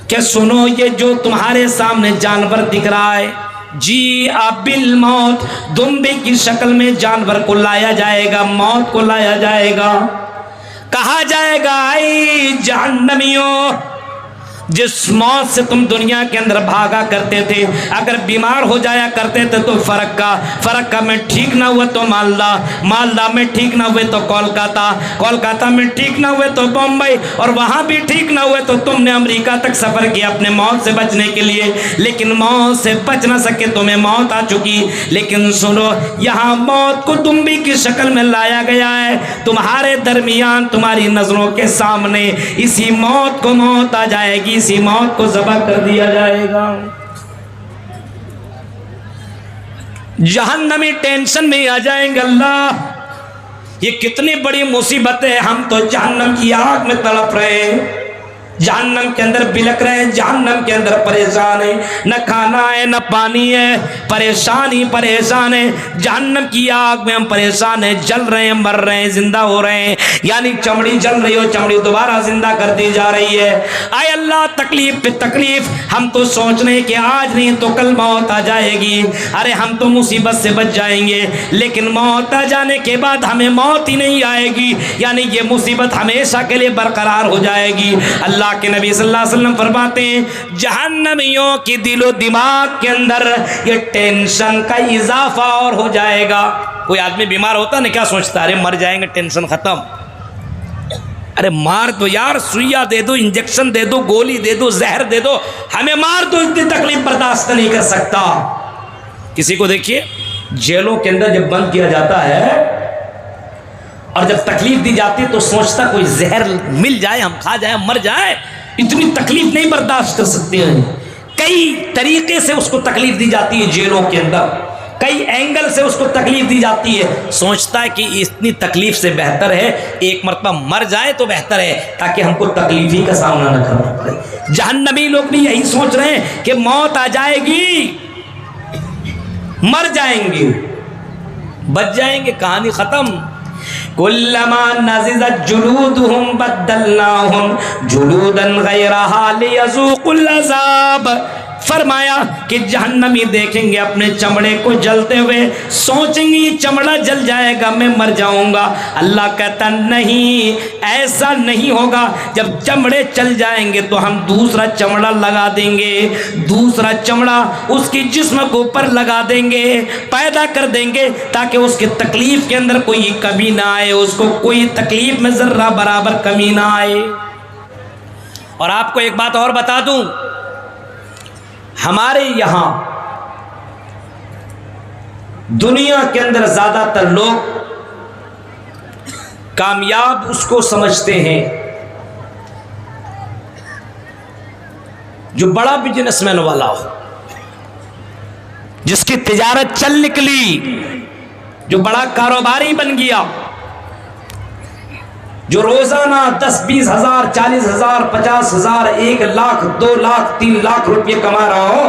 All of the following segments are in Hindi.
क्या सुनो, ये जो तुम्हारे सामने जानवर दिख रहा है, जी अबिल मौत, दुम्बे की शक्ल में जानवर को लाया जाएगा, मौत को लाया जाएगा। कहा जाएगा, आई जहन्नमियों, जिस मौत से तुम दुनिया के अंदर भागा करते थे, अगर बीमार हो जाया करते थे तो फरक्का में ठीक ना हुए तो मालदा में ठीक ना हुए तो कोलकाता में ठीक ना हुए तो बम्बई, और वहाँ भी ठीक ना हुए तो तुमने अमेरिका तक सफ़र किया अपने मौत से बचने के लिए, लेकिन मौत से बच ना सके, तुम्हें मौत आ चुकी। लेकिन सुनो, यहाँ मौत को दुम्बी की शक्ल में लाया गया है, तुम्हारे दरमियान, तुम्हारी नज़रों के सामने इसी मौत को मौत आ जाएगी, इसी मौत को ज़बह कर दिया जाएगा। जहन्नमी टेंशन में आ जाएंगे, अल्लाह ये कितनी बड़ी मुसीबत है, हम तो जहन्नम की आग में तड़प रहे हैं, जहन्नम के अंदर बिलक रहे हैं, जहन्नम के अंदर परेशान है, न खाना है न पानी है, परेशान है। जहन्नम की आग में हम परेशान हैं, जल रहे हैं, मर रहे हैं, जिंदा हो रहे हैं, यानी चमड़ी जल रही हो, चमड़ी दोबारा जिंदा कर दी जा रही है। आए अल्लाह, तकलीफ पे तकलीफ, हम तो सोच रहे हैं कि आज नहीं तो कल मौत आ जाएगी, अरे हम तो मुसीबत से बच जाएंगे, लेकिन मौत आ जाने के बाद हमें मौत ही नहीं आएगी, यानी ये मुसीबत हमेशा के लिए बरकरार हो जाएगी। अल्लाह के नबी सल्लल्लाहु अलैहि वसल्लम फरमाते हैं, जहन्नमियों की दिलो दिमाग के अंदर ये टेंशन का इजाफा और हो जाएगा। कोई आदमी बीमार होता ना, क्या सोचता, अरे मर जाएंगे, टेंशन खत्म, अरे मार दो यार, सुइया दे दो, इंजेक्शन दे दो, गोली दे दो, जहर दे दो, हमें मार दो, इतनी तकलीफ बर्दाश्त नहीं कर सकता। किसी को देखिए जेलों के अंदर जब बंद किया जाता है और जब तकलीफ दी जाती है तो सोचता कोई जहर मिल जाए, हम खा जाए, मर जाए, इतनी तकलीफ नहीं बर्दाश्त कर सकते हैं। कई तरीके से उसको तकलीफ दी जाती है जेलों के अंदर, कई एंगल से उसको तकलीफ दी जाती है, सोचता है कि इतनी तकलीफ से बेहतर है एक मरतबा मर जाए तो बेहतर है, ताकि हमको तकलीफ ही का सामना न करना पड़े। जहन्नमी लोग भी यही सोच रहे हैं कि मौत आ जाएगी, मर जाएंगे, बच जाएंगे, कहानी खत्म। कुल्लमा नज़िज़त जुलूदुहुम बद्दलनाहुम जुलूदन गैरहा लियज़ूक़ुल अज़ाब। फरमाया कि जहन्नमी देखेंगे अपने चमड़े को जलते हुए, सोचेंगे ये चमड़ा जल जाएगा, मैं मर जाऊंगा। अल्लाह कहता नहीं, ऐसा नहीं होगा, जब चमड़े चल जाएंगे तो हम दूसरा चमड़ा लगा देंगे, दूसरा चमड़ा उसकी जिस्म के ऊपर लगा देंगे, पैदा कर देंगे, ताकि उसके तकलीफ के अंदर कोई कमी ना आए, उसको कोई तकलीफ में जर्रा बराबर कमी ना आए। और आपको एक बात और बता दूं, हमारे यहां दुनिया के अंदर ज्यादातर लोग कामयाब उसको समझते हैं जो बड़ा बिजनेसमैन वाला हो, जिसकी तिजारत चल निकली, जो बड़ा कारोबारी बन गया, जो रोजाना 10-20 हज़ार, 40 हज़ार, 50 हज़ार, 1 लाख, 2 लाख, 3 लाख रुपये कमा रहा हो,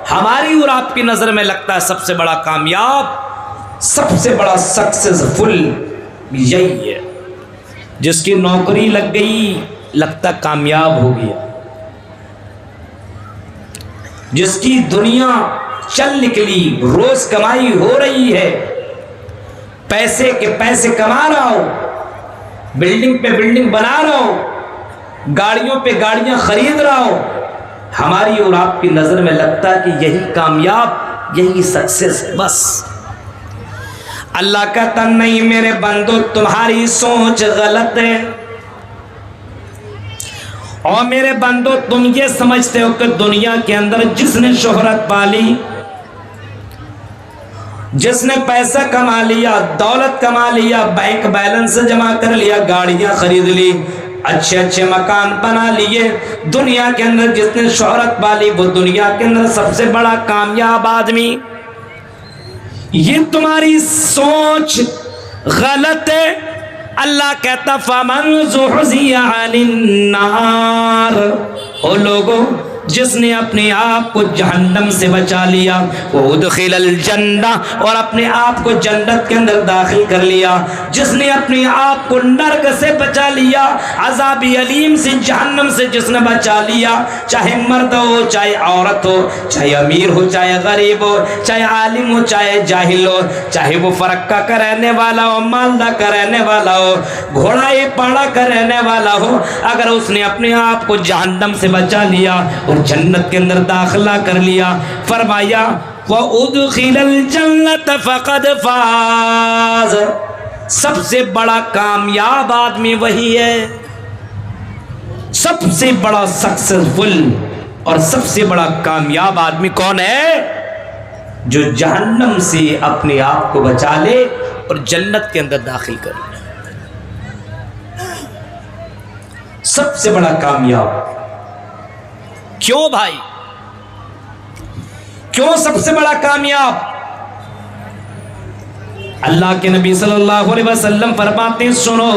हमारी और आपकी नजर में लगता है सबसे बड़ा कामयाब, सबसे बड़ा सक्सेसफुल यही है। जिसकी नौकरी लग गई लगता कामयाब हो गया, जिसकी दुनिया चल निकली, रोज कमाई हो रही है, पैसे के पैसे कमा रहा हो, बिल्डिंग पे बिल्डिंग बना रहा हो, गाड़ियों पे गाड़ियां खरीद रहा हो, हमारी और आपकी नजर में लगता है कि यही कामयाब, यही सक्सेस है बस। अल्लाह कहता नहीं मेरे बंदो, तुम्हारी सोच गलत है, और मेरे बंदो तुम ये समझते हो कि दुनिया के अंदर जिसने शोहरत पाली, जिसने पैसा कमा लिया, दौलत कमा लिया, बैंक बैलेंस जमा कर लिया, गाड़ियां खरीद ली, अच्छे अच्छे मकान बना लिए, दुनिया के अंदर जिसने शोहरत पाली वो दुनिया के अंदर सबसे बड़ा कामयाब आदमी। ये तुम्हारी सोच गलत है। अल्लाह कहता फमन ज़ुहज़िया अनिन नार, ओ लोगों जिसने अपने आप को जहन्नम से बचा लिया, वो उदखिलल जन्ना, और अपने आप को जन्नत के अंदर दाखिल कर लिया। जिसने अपने आप को नर्क से बचा लिया, अज़ाबी अलीम से, जहन्नम से जिसने बचा लिया, चाहे मर्द हो चाहे औरत हो, चाहे अमीर हो चाहे गरीब हो, चाहे आलिम हो चाहे जाहिल हो, चाहे वो फरक्का का रहने वाला हो, मालदा का रहने वाला हो, घोड़ा ये पाड़ा का रहने वाला हो, अगर उसने अपने आप को जहन्नम से बचा लिया और जन्नत के अंदर दाखिला कर लिया, फरमाया व उदखिलल जन्नत फक़द फाज़। सबसे बड़ा कामयाब आदमी वही है, सबसे बड़ा सक्सेसफुल और सबसे बड़ा कामयाब आदमी कौन है? जो जहन्नम से अपने आप को बचा ले और जन्नत के अंदर दाखिल कर ले। सबसे बड़ा कामयाब। क्यों भाई, क्यों सबसे बड़ा कामयाब? अल्लाह के नबी सल्लल्लाहु अलैहि वसल्लम फरमाते, सुनो,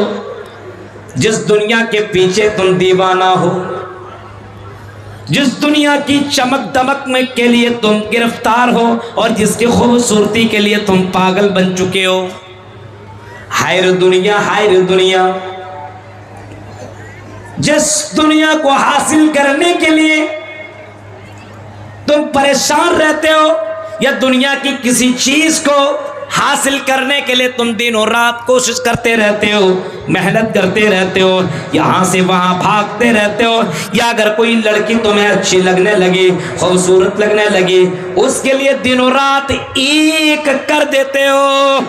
जिस दुनिया के पीछे तुम दीवाना हो, जिस दुनिया की चमक दमक में के लिए तुम गिरफ्तार हो और जिसकी खूबसूरती के लिए तुम पागल बन चुके हो, हाय रे दुनिया, हाय रे दुनिया, जिस दुनिया को हासिल करने के लिए तुम परेशान रहते हो, या दुनिया की किसी चीज को हासिल करने के लिए तुम दिन और रात कोशिश करते रहते हो, मेहनत करते रहते हो, यहाँ से वहाँ भागते रहते हो, या अगर कोई लड़की तुम्हें अच्छी लगने लगी, खूबसूरत लगने लगी, उसके लिए दिन और रात एक कर देते हो।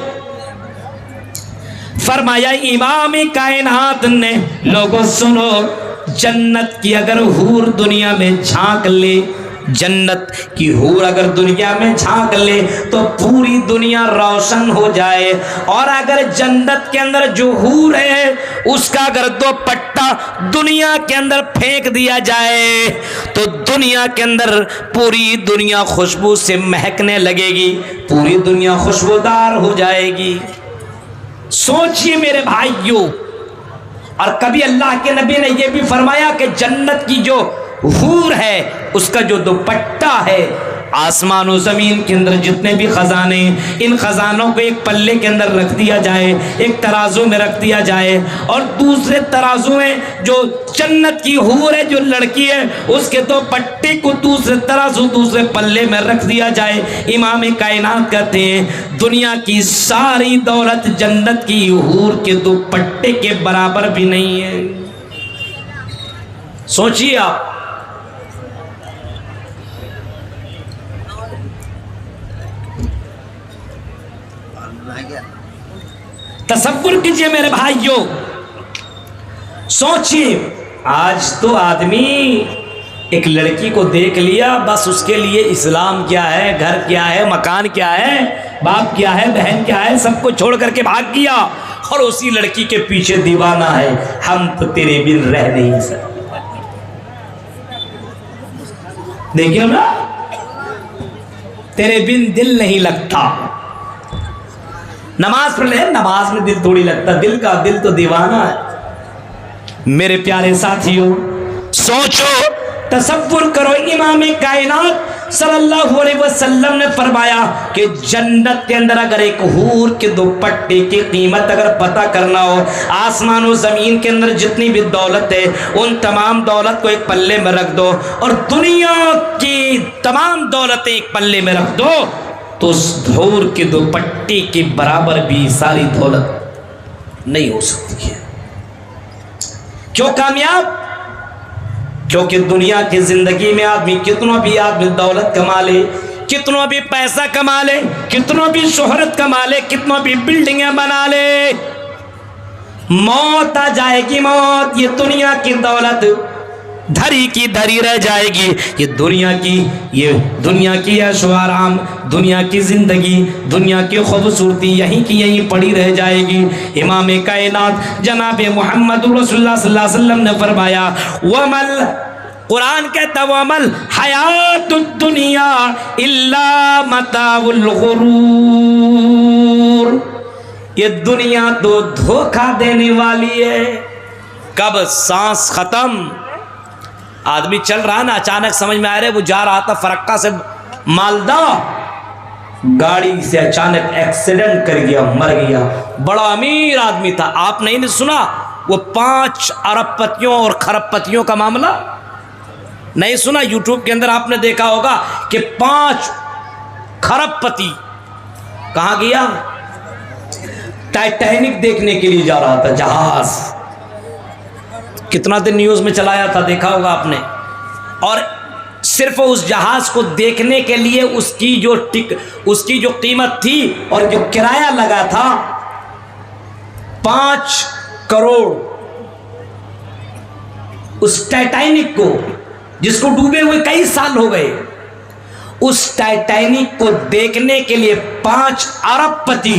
फरमाया इमाम कायनात ने, लोगों सुनो, जन्नत की अगर हूर दुनिया में झांक ले, जन्नत की हूर अगर दुनिया में झांक ले तो पूरी दुनिया रोशन हो जाए, और अगर जन्नत के अंदर जो हूर है उसका अगर दो पट्टा दुनिया के अंदर फेंक दिया जाए तो दुनिया के अंदर पूरी दुनिया खुशबू से महकने लगेगी, पूरी दुनिया खुशबूदार हो जाएगी। सोचिए मेरे भाइयों, और कभी अल्लाह के नबी ने यह भी फरमाया कि जन्नत की जो हूर है उसका जो दुपट्टा है, आसमान और ज़मीन के अंदर जितने भी ख़जाने, इन ख़जानों को एक पल्ले के अंदर रख दिया जाए, एक तराजू में रख दिया जाए, और दूसरे तराजू में जो जन्नत की हूर है, जो लड़की है, उसके दो पट्टे को दूसरे तराजू दूसरे पल्ले में रख दिया जाए। इमाम कायनात कहते हैं दुनिया की सारी दौलत जन्नत की हूर के दो पट्टे के बराबर भी नहीं है। सोचिए आप, तसव्वुर कीजिए मेरे भाइयों, सोचिए, आज तो आदमी एक लड़की को देख लिया, बस उसके लिए इस्लाम क्या है, घर क्या है, मकान क्या है, बाप क्या है, बहन क्या है, सबको छोड़ करके भाग गया और उसी लड़की के पीछे दीवाना है। हम तो तेरे बिन रह नहीं सकते। देखिए ना, तेरे बिन दिल नहीं लगता। नमाज पढ़ ले, नमाज में दिल थोड़ी लगता, दिल तो दीवाना है। मेरे प्यारे साथियों, सोचो, तसव्वुर करो, इमाम कायनात सल्लल्लाहु अलैहि वसल्लम ने फरमाया कि जन्नत के अंदर अगर एक हूर के दुपट्टे की कीमत अगर पता करना हो, आसमान और ज़मीन के अंदर जितनी भी दौलत है उन तमाम दौलत को एक पल्ले में रख दो और दुनिया की तमाम दौलतें एक पल्ले में रख दो, तो उस हूर के दुपट्टे के बराबर भी सारी दौलत नहीं हो सकती है। क्यों कामयाब? क्योंकि दुनिया की जिंदगी में आदमी कितना भी आदमी दौलत कमा ले, कितना भी पैसा कमा ले, कितना भी शोहरत कमा ले, कितना भी बिल्डिंगें बना ले, मौत आ जाएगी, मौत। ये दुनिया की दौलत धरी की धरी रह जाएगी। ये दुनिया की ऐशो आराम, दुनिया की जिंदगी, दुनिया की खूबसूरती यहीं की यहीं पड़ी रह जाएगी। इमाम कायनात जनाब मोहम्मद रसूलुल्लाह सल्लल्लाहु अलैहि वसल्लम ने फरमाया, वमल, कुरान कहता वमल हयातुद दुनिया इल्ला मताउल गुरूर। ये दुनिया तो धोखा देने वाली है। कब सांस खत्म, आदमी चल रहा ना, अचानक समझ में आ रहा है वो जा रहा था फरक्का से मालदा, गाड़ी से अचानक एक्सीडेंट कर गया, मर गया। बड़ा अमीर आदमी था। आप नहीं सुना वो 5 अरबपतियों और खरबपतियों का मामला? नहीं सुना? यूट्यूब के अंदर आपने देखा होगा कि 5 खरबपति कहाँ गया? टाइटैनिक देखने के लिए जा रहा था, जहाज। कितना दिन न्यूज़ में चलाया था, देखा होगा आपने। और सिर्फ उस जहाज को देखने के लिए उसकी जो कीमत थी और जो किराया लगा था 5 करोड़। उस टाइटैनिक को, जिसको डूबे हुए कई साल हो गए, उस टाइटैनिक को देखने के लिए 5 अरबपति,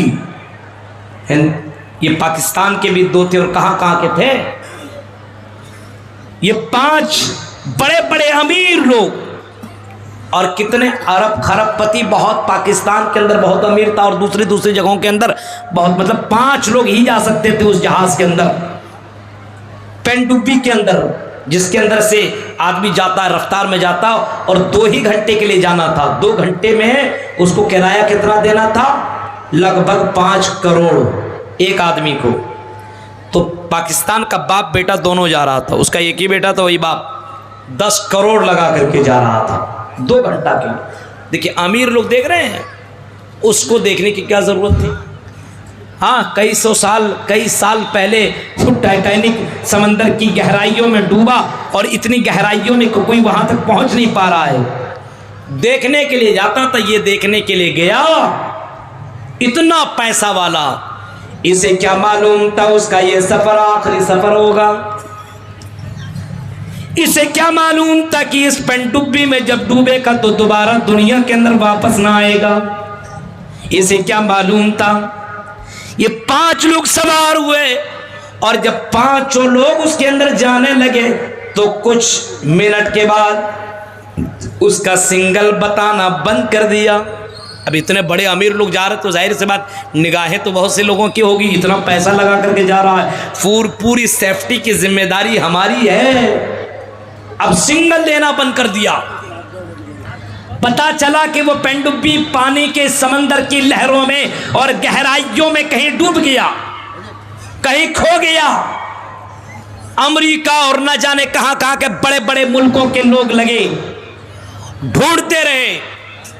ये पाकिस्तान के भी 2 थे और कहां के थे, ये 5 बड़े बड़े अमीर लोग। और कितने अरब खरबपति, बहुत पाकिस्तान के अंदर बहुत अमीर था और दूसरी जगहों के अंदर बहुत, मतलब 5 लोग ही जा सकते थे उस जहाज के अंदर, पनडुब्बी के अंदर, जिसके अंदर से आदमी जाता है, रफ्तार में जाता, और 2 ही घंटे के लिए जाना था। 2 घंटे में उसको किराया कितना देना था? लगभग 5 करोड़ एक आदमी को। तो पाकिस्तान का बाप बेटा दोनों जा रहा था, उसका एक ही बेटा था, वही बाप 10 करोड़ लगा करके जा रहा था 2 घंटा के लिए। देखिए अमीर लोग देख रहे हैं, उसको देखने की क्या जरूरत थी? हाँ, कई साल पहले तो टाइटैनिक समंदर की गहराइयों में डूबा और इतनी गहराइयों में कोई वहां तक पहुंच नहीं पा रहा है। देखने के लिए जाता था, ये देखने के लिए गया, इतना पैसा वाला। इसे क्या मालूम था उसका ये सफर आखिरी सफर होगा? इसे क्या मालूम था कि इस पनडुब्बी में जब डूबेगा तो दोबारा दुनिया के अंदर वापस ना आएगा? इसे क्या मालूम था? ये 5 लोग सवार हुए और जब 5 लोग उसके अंदर जाने लगे तो कुछ मिनट के बाद उसका सिंगल बताना बंद कर दिया। अब इतने बड़े अमीर लोग जा रहे तो जाहिर सी बात निगाहें तो बहुत से लोगों की होगी, इतना पैसा लगा करके जा रहा है, पूरी सेफ्टी की जिम्मेदारी हमारी है। अब सिंगल देना बंद कर दिया। पता चला कि वो पनडुब्बी पानी के समंदर की लहरों में और गहराइयों में कहीं डूब गया, कहीं खो गया। अमेरिका और न जाने कहां के बड़े बड़े मुल्कों के लोग लगे, ढूंढते रहे,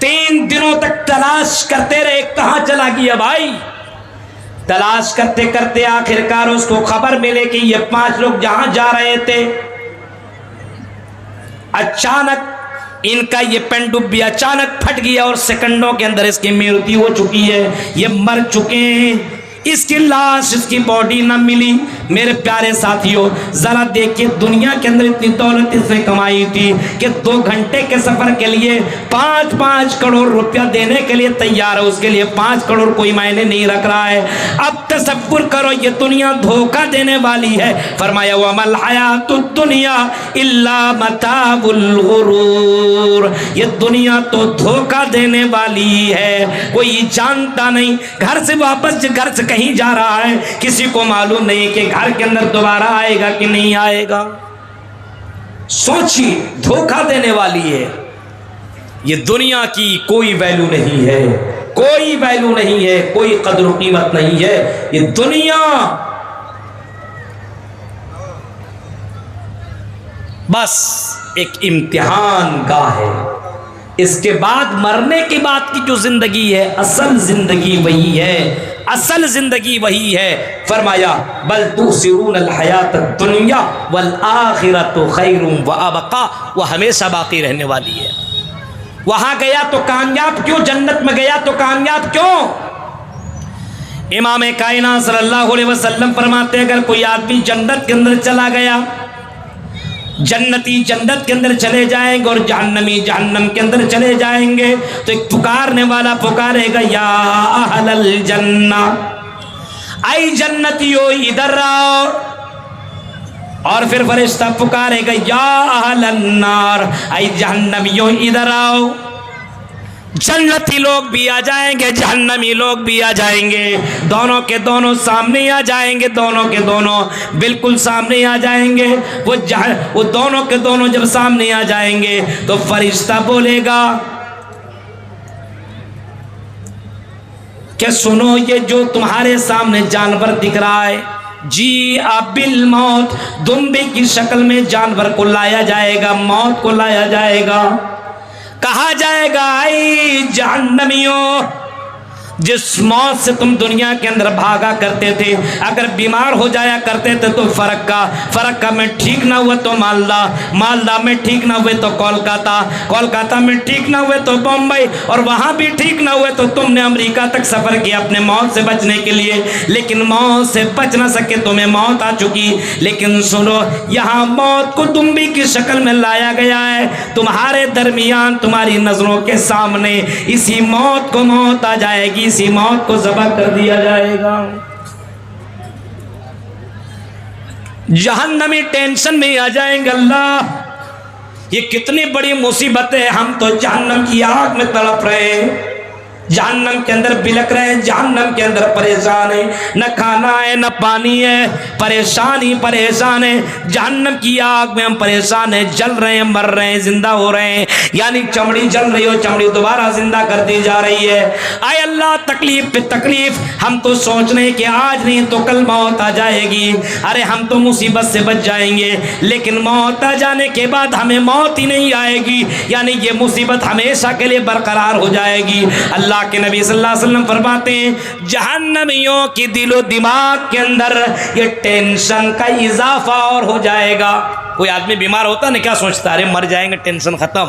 3 दिनों तक तलाश करते रहे, कहां चला गया भाई। तलाश करते करते आखिरकार उसको खबर मिले कि ये 5 लोग जहां जा रहे थे, अचानक इनका ये पनडुब्बी अचानक फट गया और सेकंडों के अंदर इसकी मृत्यु हो चुकी है। ये मर चुके हैं, इसकी लाश, इसकी बॉडी न मिली। मेरे प्यारे साथियों, जरा देखिए, दुनिया के अंदर इतनी दौलत इसने कमाई थी कि 2 घंटे के सफर के लिए 5-5 करोड़ रुपया देने के लिए तैयार है। उसके लिए 5 करोड़ कोई मायने नहीं रख रहा है। अब तसव्वुर करो, ये दुनिया धोखा देने वाली है। फरमाया वमल हयातुद दुनिया इल्ला मताउल गुरूर, ये दुनिया तो धोखा देने वाली है, कोई जानता नहीं। घर से कहीं जा रहा है, किसी को मालूम नहीं कि घर के अंदर दोबारा आएगा कि नहीं आएगा। सोचिए, धोखा देने वाली है ये दुनिया की। कोई वैल्यू नहीं है, कोई वैल्यू नहीं है, कोई कदर कीमत नहीं है। ये दुनिया बस एक इम्तिहान का है। इसके बाद मरने के बाद की जो जिंदगी है, असल जिंदगी वही है, असल जिंदगी वही है। फरमाया बल तुसिरून हयात दुनिया वल आखिरतु खैरुम व अबका, वो हमेशा बाकी रहने वाली है। वहां गया तो कामयाब क्यों, जन्नत में गया तो कामयाब क्यों? इमाम कायनात सल्लल्लाहु अलैहि वसल्लम फरमाते हैं, अगर कोई आदमी जन्नत के अंदर चला गया, जन्नती जन्नत के अंदर चले जाएंगे और जहन्नमी जहन्नम के अंदर चले जाएंगे, तो एक पुकारने वाला पुकारेगा, या अहलल जन्ना, आई जन्नतियों इधर आओ। और फिर फरिश्ता पुकारेगा, या अहलन नार, आई जहन्नमियों इधर आओ। जन्नती लोग भी आ जाएंगे, जहन्नमी लोग भी आ जाएंगे, दोनों के दोनों सामने आ जाएंगे, दोनों के दोनों बिल्कुल सामने आ जाएंगे। वो दोनों के दोनों जब सामने आ जाएंगे तो फरिश्ता बोलेगा कि सुनो, ये जो तुम्हारे सामने जानवर दिख रहा है, जी बिल मौत, दुम्बे की शक्ल में जानवर को लाया जाएगा, मौत को लाया जाएगा। कहा जाएगा, आई जहन्नमियों, जिस मौत से तुम दुनिया के अंदर भागा करते थे, अगर बीमार हो जाया करते थे तो फरक्का में ठीक ना हुए तो मालदा में ठीक ना हुए तो कोलकाता में ठीक ना हुए तो बम्बई, और वहाँ भी ठीक ना हुए तो तुमने अमेरिका तक सफ़र किया अपने मौत से बचने के लिए, लेकिन मौत से बच ना सके, तुम्हें मौत आ चुकी। लेकिन सुनो, यहाँ मौत को दुम्बी की शक्ल में लाया गया है, तुम्हारे दरमियान, तुम्हारी नज़रों के सामने इसी मौत को मौत आ जाएगी, इसी मौत को ज़बह कर दिया जाएगा। जहन्नमी टेंशन में आ जाएंगे, अल्लाह ये कितनी बड़ी मुसीबत है, हम तो जहन्नम की आग में तड़प रहे हैं, जहन्नम के अंदर बिलक रहे हैं, जहन्नम के अंदर परेशान है, न खाना है न पानी है, परेशान ही परेशान है। जहन्नम की आग में हम परेशान हैं, जल रहे हैं, मर रहे हैं, जिंदा हो रहे हैं, यानी चमड़ी जल रही हो, चमड़ी दोबारा जिंदा कर दी जा रही है। आए अल्लाह, तकलीफ पे तकलीफ, हम तो सोच रहे हैं कि आज नहीं तो कल मौत आ जाएगी, अरे हम तो मुसीबत से बच जाएंगे, लेकिन मौत आ जाने के बाद हमें मौत ही नहीं आएगी, यानी ये मुसीबत हमेशा के लिए बरकरार हो जाएगी। अल्लाह के नबी सल्लल्लाहु अलैहि वसल्लम फरमाते हैं, जहन्नमियों की दिलो दिमाग के अंदर ये टेंशन का इजाफा और हो जाएगा। कोई आदमी बीमार होता ना, क्या सोचता, अरे मर जाएंगे, टेंशन खत्म,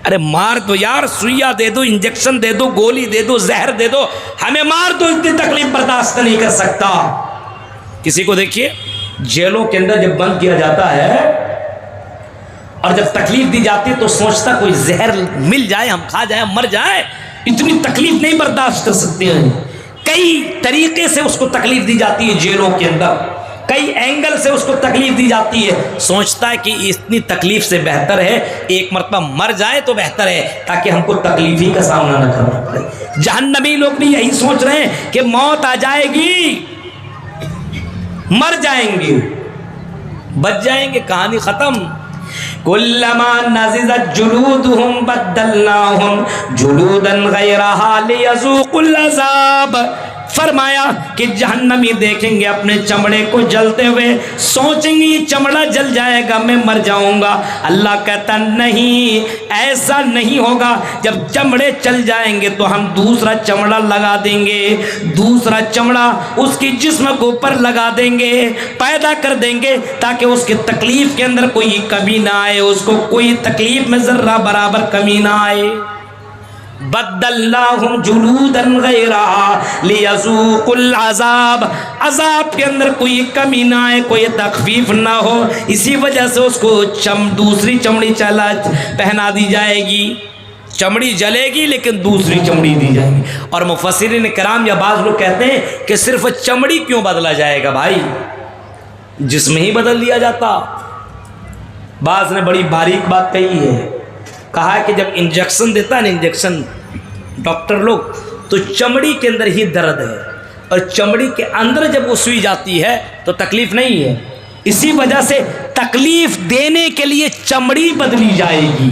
अरे मार दो यार, सुइया दे दो, इंजेक्शन दे दो, गोली दे दो, जहर दे दो, हमें मार दो, इतनी तकलीफ बर्दाश्त नहीं कर सकता। किसी को देखिए जेलों के अंदर जब बंद किया जाता है और जब तकलीफ दी जाती है तो सोचता कोई जहर मिल जाए, हम खा जाए, मर जाए, इतनी तकलीफ नहीं बर्दाश्त कर सकते हैं। कई तरीके से उसको तकलीफ दी जाती है जेलों के अंदर, कई एंगल से उसको तकलीफ दी जाती है, सोचता है कि इतनी तकलीफ से बेहतर है एक मरतबा मर जाए तो बेहतर है, ताकि हमको तकलीफ ही का सामना न करना पड़े। जहन्नमी लोग भी यही सोच रहे हैं कि मौत आ जाएगी, मर जाएंगे, बच जाएंगे, कहानी खत्म। कुल्लमा नज़िज़त जुलूदुहुम बद्दलनाहुम जुलूदन गैरहा लियज़ूक़ुल अज़ाब। फरमाया कि जहन्नमी देखेंगे अपने चमड़े को जलते हुए, सोचेंगे चमड़ा जल जाएगा, मैं मर जाऊंगा। अल्लाह कहता नहीं, ऐसा नहीं होगा, जब चमड़े चल जाएंगे तो हम दूसरा चमड़ा लगा देंगे, दूसरा चमड़ा उसकी जिस्म के ऊपर लगा देंगे, पैदा कर देंगे, ताकि उसके तकलीफ के अंदर कोई कमी ना आए, उसको कोई तकलीफ में जर्रा बराबर कमी ना आए। बद्दलनाहुम जुलूदन गैरहा लियज़ूक़ुल अज़ाब, अज़ाब के अंदर कोई कमी ना आए, कोई तखफीफ ना हो, इसी वजह से उसको दूसरी चमड़ी पहना दी जाएगी। चमड़ी जलेगी लेकिन दूसरी चमड़ी दी जाएगी। और मुफस्सिरीन किराम या बाज़ लोग कहते हैं कि सिर्फ चमड़ी क्यों बदला जाएगा भाई, जिस्म ही बदल दिया जाता। बाज़ ने बड़ी बारीक बात कही है, कहा है कि जब इंजेक्शन देता है ना, इंजेक्शन डॉक्टर लोग, तो चमड़ी के अंदर ही दर्द है, और चमड़ी के अंदर जब वो सुई जाती है तो तकलीफ नहीं है, इसी वजह से तकलीफ देने के लिए चमड़ी बदली जाएगी,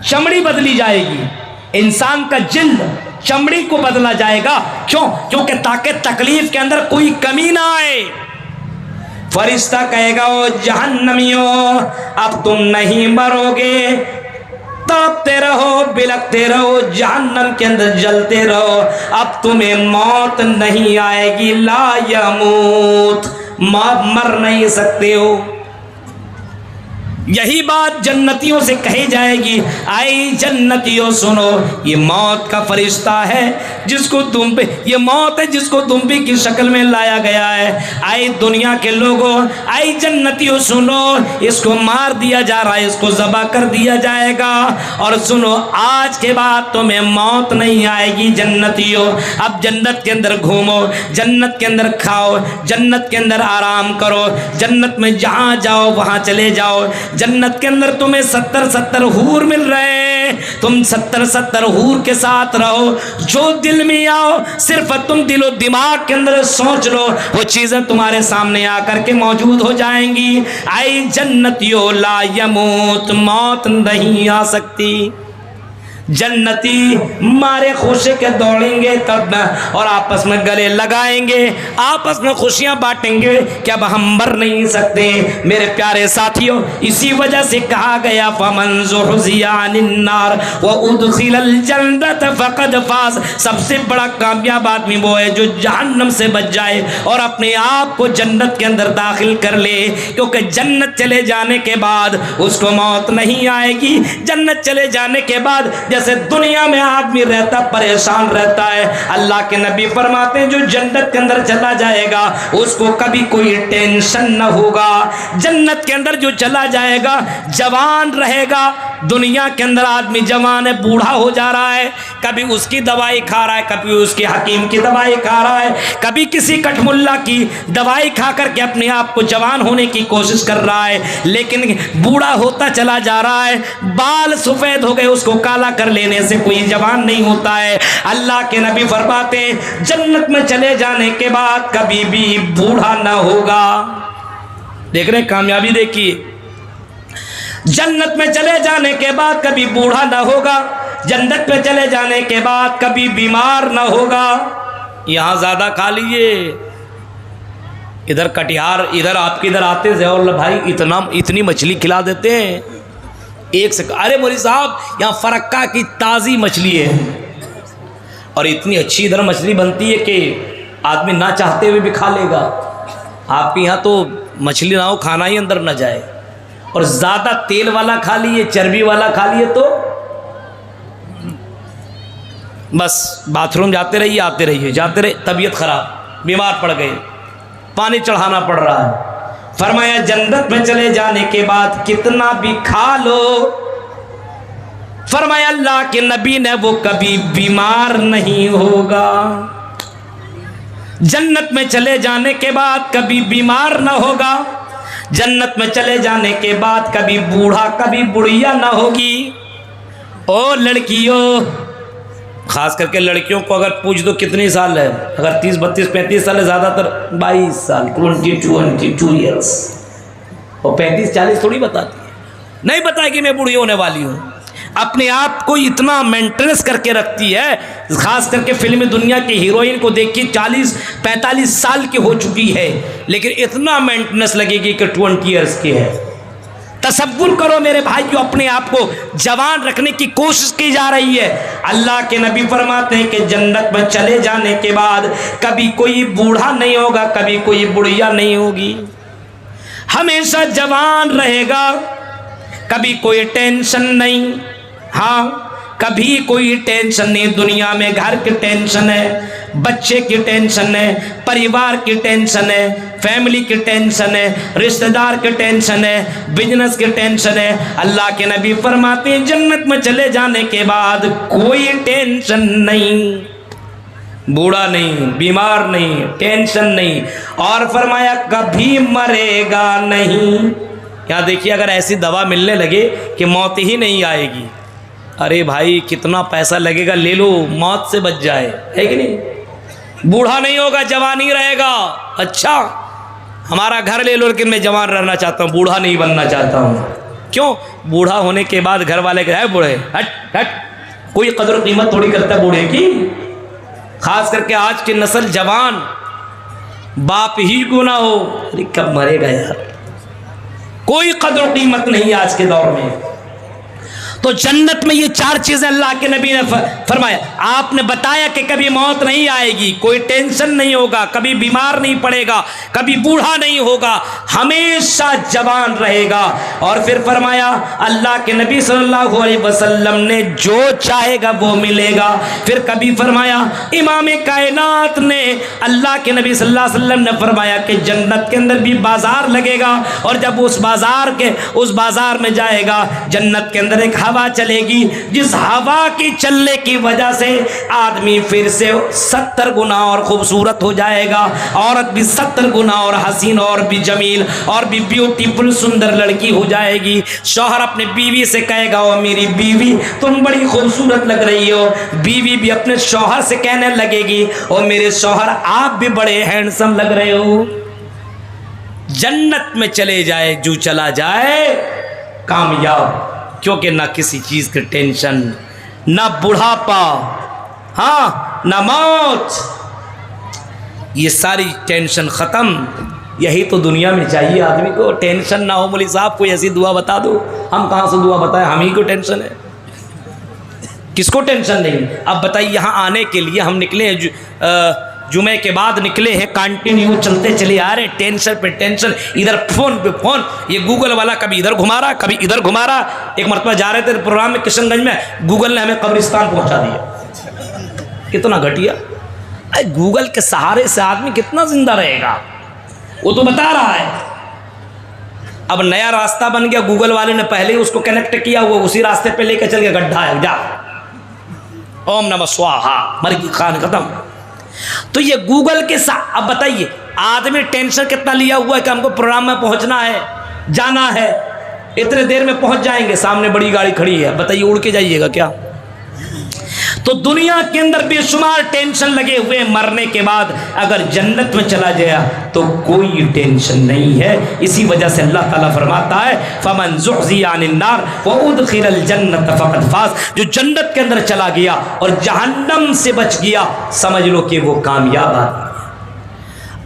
चमड़ी बदली जाएगी। इंसान का जिल्द चमड़ी को बदला जाएगा, क्यों? क्योंकि ताकि तकलीफ के अंदर कोई कमी ना आए। फरिश्ता कहेगा, ओ जहन्नमियों, अब तुम नहीं मरोगे, तड़पते रहो, बिलकते रहो, जहन्नम के अंदर जलते रहो, अब तुम्हें मौत नहीं आएगी। ला यमूत, मर नहीं सकते हो। यही बात जन्नतियों से कही जाएगी, आई जन्नतियों सुनो, ये मौत का फरिश्ता है जिसको तुम पे, ये मौत है जिसको दुम्बी की शक्ल में लाया गया है। आई दुनिया के लोगों, आई जन्नतियों सुनो, इसको मार दिया जा रहा है, इसको ज़बह कर दिया जाएगा, और सुनो आज के बाद तुम्हें मौत नहीं आएगी। जन्नतियों, अब जन्नत के अंदर घूमो, जन्नत के अंदर खाओ, जन्नत के अंदर आराम करो, जन्नत में जहाँ जाओ वहाँ चले जाओ, जन्नत के अंदर तुम्हें 70-70 हूर मिल रहे हैं, तुम 70-70 हूर के साथ रहो, जो दिल में आओ सिर्फ तुम दिलो दिमाग के अंदर सोच लो, वो चीजें तुम्हारे सामने आकर के मौजूद हो जाएंगी। आई जन्नतियो ला यमूत, मौत नहीं आ सकती। जन्नती मारे खुशी के दौड़ेंगे तब और आपस में गले लगाएंगे, आपस में खुशियां बांटेंगे कि अब हम मर नहीं सकते। मेरे प्यारे साथियों, इसी वजह से कहा गया फमन ज़ुहज़िया अनिन्नार व उदखिलल जन्नत फ़क़द फ़ाज़। सबसे बड़ा कामयाब आदमी वो है जो जहन्नम से बच जाए और अपने आप को जन्नत के अंदर दाखिल कर ले, क्योंकि जन्नत चले जाने के बाद उसको मौत नहीं आएगी। जन्नत चले जाने के बाद जैसे दुनिया में आदमी रहता परेशान रहता है, अल्लाह के नबी फरमाते हैं जो जन्नत के अंदर चला जाएगा उसको कभी कोई टेंशन न होगा। जन्नत के अंदर जो चला जाएगा जवान रहेगा। दुनिया के अंदर आदमी जवान है, बूढ़ा हो जा रहा है, कभी उसकी दवाई खा रहा है, कभी उसके हकीम की दवाई खा रहा है, कभी किसी कठमुल्ला की दवाई खा करके अपने आप को जवान होने की कोशिश कर रहा है, लेकिन बूढ़ा होता चला जा रहा है। बाल सफेद हो गए, उसको काला कर लेने से कोई जवान नहीं होता है। अल्लाह के नबी फरमाते हैं जन्नत में चले जाने के बाद कभी भी बूढ़ा ना होगा। देख रहे कामयाबी देखिए, जन्नत में चले जाने के बाद कभी बूढ़ा ना होगा, जन्नत में चले जाने के बाद कभी बीमार ना होगा। यहाँ ज़्यादा खा लीजिए, इधर कटिहार, इधर आपके इधर आते ज़ियाउल्लाह भाई इतनी मछली खिला देते हैं एक से। अरे मौलवी साहब यहाँ फरक्का की ताज़ी मछली है और इतनी अच्छी इधर मछली बनती है कि आदमी ना चाहते हुए भी खा लेगा। आपके यहाँ तो मछली ना हो, खाना ही अंदर ना जाए, और ज़्यादा तेल वाला खा लिए, चर्बी वाला खा लिए तो बस बाथरूम जाते रहिए, आते रहिए, जाते रहिए, तबीयत खराब, बीमार पड़ गए, पानी चढ़ाना पड़ रहा है। फरमाया जन्नत में चले जाने के बाद कितना भी खा लो, फरमाया अल्लाह के नबी ने वो कभी बीमार नहीं होगा। जन्नत में चले जाने के बाद कभी बीमार ना होगा, जन्नत में चले जाने के बाद कभी बूढ़ा कभी बुढ़िया ना होगी। ओ लड़कियों, खास करके लड़कियों को अगर पूछ दो कितनी साल है, अगर 30, 32, 35 साल है, ज़्यादातर 22 साल, 22 ईयर्स, और 35, 40 थोड़ी बताती है, नहीं बताएगी मैं बूढ़ी होने वाली हूँ। अपने आप को इतना मेंटेनेंस करके रखती है। खास करके फिल्मी दुनिया की हीरोइन को देखिए 40-45 साल की हो चुकी है, लेकिन इतना मेंटेनेंस लगेगी कि 20 ईयर्स की है। तसव्वुर करो मेरे भाइयों, अपने आप को जवान रखने की कोशिश की जा रही है। अल्लाह के नबी फरमाते हैं कि जन्नत में चले जाने के बाद कभी कोई बूढ़ा नहीं होगा, कभी कोई बुढ़िया नहीं होगी, हमेशा जवान रहेगा, कभी कोई टेंशन नहीं। हाँ, कभी कोई टेंशन नहीं। दुनिया में घर की टेंशन है, बच्चे की टेंशन है, परिवार की टेंशन है, फैमिली की टेंशन है, रिश्तेदार की टेंशन है, बिजनेस की टेंशन है। अल्लाह के नबी फरमाते हैं जन्नत में चले जाने के बाद कोई टेंशन नहीं, बूढ़ा नहीं, बीमार नहीं, टेंशन नहीं, और फरमाया कभी मरेगा नहीं। यहाँ देखिए, अगर ऐसी दवा मिलने लगे कि मौत ही नहीं आएगी, अरे भाई कितना पैसा लगेगा, ले लो, मौत से बच जाए, है कि नहीं। बूढ़ा नहीं होगा, जवान ही रहेगा। अच्छा, हमारा घर ले लो, लेकिन मैं जवान रहना चाहता हूँ, बूढ़ा नहीं बनना चाहता हूँ। क्यों? बूढ़ा होने के बाद घर वाले कहे बूढ़े, हट हट, कोई कदर कीमत थोड़ी करता बूढ़े की। खास करके आज की नस्ल जवान, बाप ही क्यों ना हो, अरे कब मरेगा यार, कोई कदर कीमत नहीं आज के दौर में। तो जन्नत में ये 4 चीजें अल्लाह के नबी ने फरमाया। आपने बताया कि कभी मौत नहीं आएगी, कोई टेंशन नहीं होगा, कभी बीमार नहीं पड़ेगा, कभी बूढ़ा नहीं होगा, हमेशा जवान रहेगा। और फिर फरमाया अल्लाह के नबी सल्लल्लाहु अलैहि वसल्लम ने जो चाहेगा वो मिलेगा। फिर कभी फरमाया इमाम कायनात ने, अल्लाह के नबी सल्लल्लाहु अलैहि वसल्लम ने फरमाया कि जन्नत के अंदर भी बाजार लगेगा, और जब उस बाजार में जाएगा, जन्नत के अंदर एक हवा चलेगी, जिस हवा की चलने की वजह से आदमी फिर से 70 गुना और खूबसूरत हो जाएगा, औरत भी 70 गुना और हसीन और भी जमील और भी ब्यूटीफुल सुंदर लड़की हो जाएगी। शौहर अपने बीवी से कहेगा ओ मेरी बीवी तुम बड़ी खूबसूरत लग रही हो, बीवी भी अपने शौहर से कहने लगेगी ओ मेरे शौहर आप भी बड़े हैंडसम लग रहे हो। जन्नत में चले जाए जो चला जाए कामयाब, क्योंकि ना किसी चीज की टेंशन, ना बुढ़ापा, हाँ ना मौत, ये सारी टेंशन खत्म। यही तो दुनिया में चाहिए आदमी को, टेंशन ना हो। मौलवी साहब कोई ऐसी दुआ बता दो, हम कहाँ से दुआ बताएं, हम ही को टेंशन है, किसको टेंशन नहीं। अब बताइए यहाँ आने के लिए हम निकले हैं, जुमे के बाद निकले हैं, कंटिन्यू चलते चले आ रहे, टेंशन पे टेंशन, इधर फोन पे फोन, ये गूगल वाला कभी इधर घुमा रहा कभी इधर घुमा रहा। एक मरतबा जा रहे थे प्रोग्राम में किशनगंज में, गूगल ने हमें कब्रिस्तान पहुंचा दिया। कितना घटिया, गूगल के सहारे से आदमी कितना जिंदा रहेगा, वो तो बता रहा है। अब नया रास्ता बन गया, गूगल वाले ने पहले ही उसको कनेक्ट किया, वो उसी रास्ते पे लेकर चल गया, गड्ढा है जा, ओम नमः स्वाहा, मर गई खान खत्म। तो ये गूगल के साथ, अब बताइए आदमी टेंशन कितना लिया हुआ है कि हमको प्रोग्राम में पहुंचना है, जाना है, इतने देर में पहुंच जाएंगे, सामने बड़ी गाड़ी खड़ी है, बताइए उड़ के जाइएगा क्या। तो दुनिया के अंदर बेशुमार टेंशन लगे हुए, मरने के बाद अगर जन्नत में चला गया तो कोई टेंशन नहीं है। इसी वजह से अल्लाह ताला फरमाता है फमन ज़ुहज़िया अनिन नार व उदखिलल जन्नत फ़क़द फ़ाज़, जो जन्नत के अंदर चला गया और जहन्नम से बच गया, समझ लो कि वो कामयाब आदमी।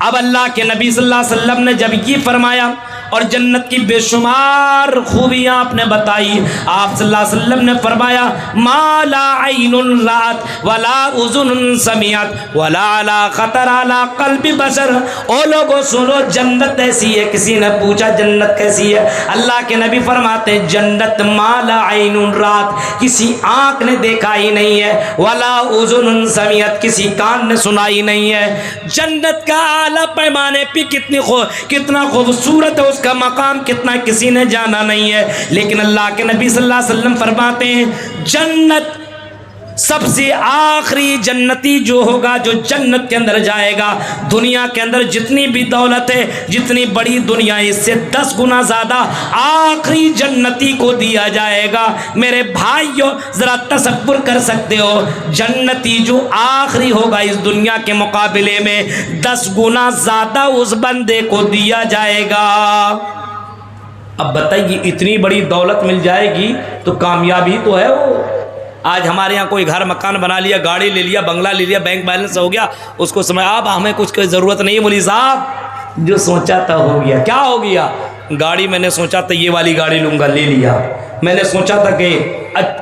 अब अल्लाह के नबी सल्लल्लाहु अलैहि वसल्लम ने जब ये फरमाया और जन्नत की बेशुमार खूबियाँ आपने बताई, आप सल्लल्लाहु अलैहि वसल्लम ने फरमाया माला ऐनुन रात वला उज़ुनुन समियत वला अला खतर अला क़ल्बि बशर। ओ लोगों सुनो, जन्नत ऐसी है। किसी ने पूछा जन्नत कैसी है, अल्लाह के नबी फरमाते हैं जन्नत माला ऐनुन रात, किसी आँख ने देखा ही नहीं है, वला उज़ुनुन समियत, किसी कान ने सुना ही नहीं है। जन्नत का आला पैमाने पे कितना खूबसूरत है, उसका मकाम कितना किसी ने जाना नहीं है। लेकिन अल्लाह के नबी सल्लल्लाहु अलैहि वसल्लम फरमाते हैं जन्नत सबसे आखिरी जन्नती जो होगा, जो जन्नत के अंदर जाएगा, दुनिया के अंदर जितनी भी दौलत है, जितनी बड़ी दुनिया, इससे 10 गुना ज़्यादा आखिरी जन्नती को दिया जाएगा। मेरे भाइयों ज़रा तसव्वुर कर सकते हो, जन्नती जो आखिरी होगा इस दुनिया के मुकाबले में 10 गुना ज़्यादा उस बंदे को दिया जाएगा। अब बताइए इतनी बड़ी दौलत मिल जाएगी तो कामयाबी तो है वो। आज हमारे यहाँ कोई घर मकान बना लिया, गाड़ी ले लिया, बंगला ले लिया, बैंक बैलेंस हो गया, उसको समय अब हमें कुछ कोई ज़रूरत नहीं है। मौलवी साहब जो सोचा था हो गया। क्या हो गया? गाड़ी मैंने सोचा था ये वाली गाड़ी लूँगा, ले लिया। मैंने सोचा था कि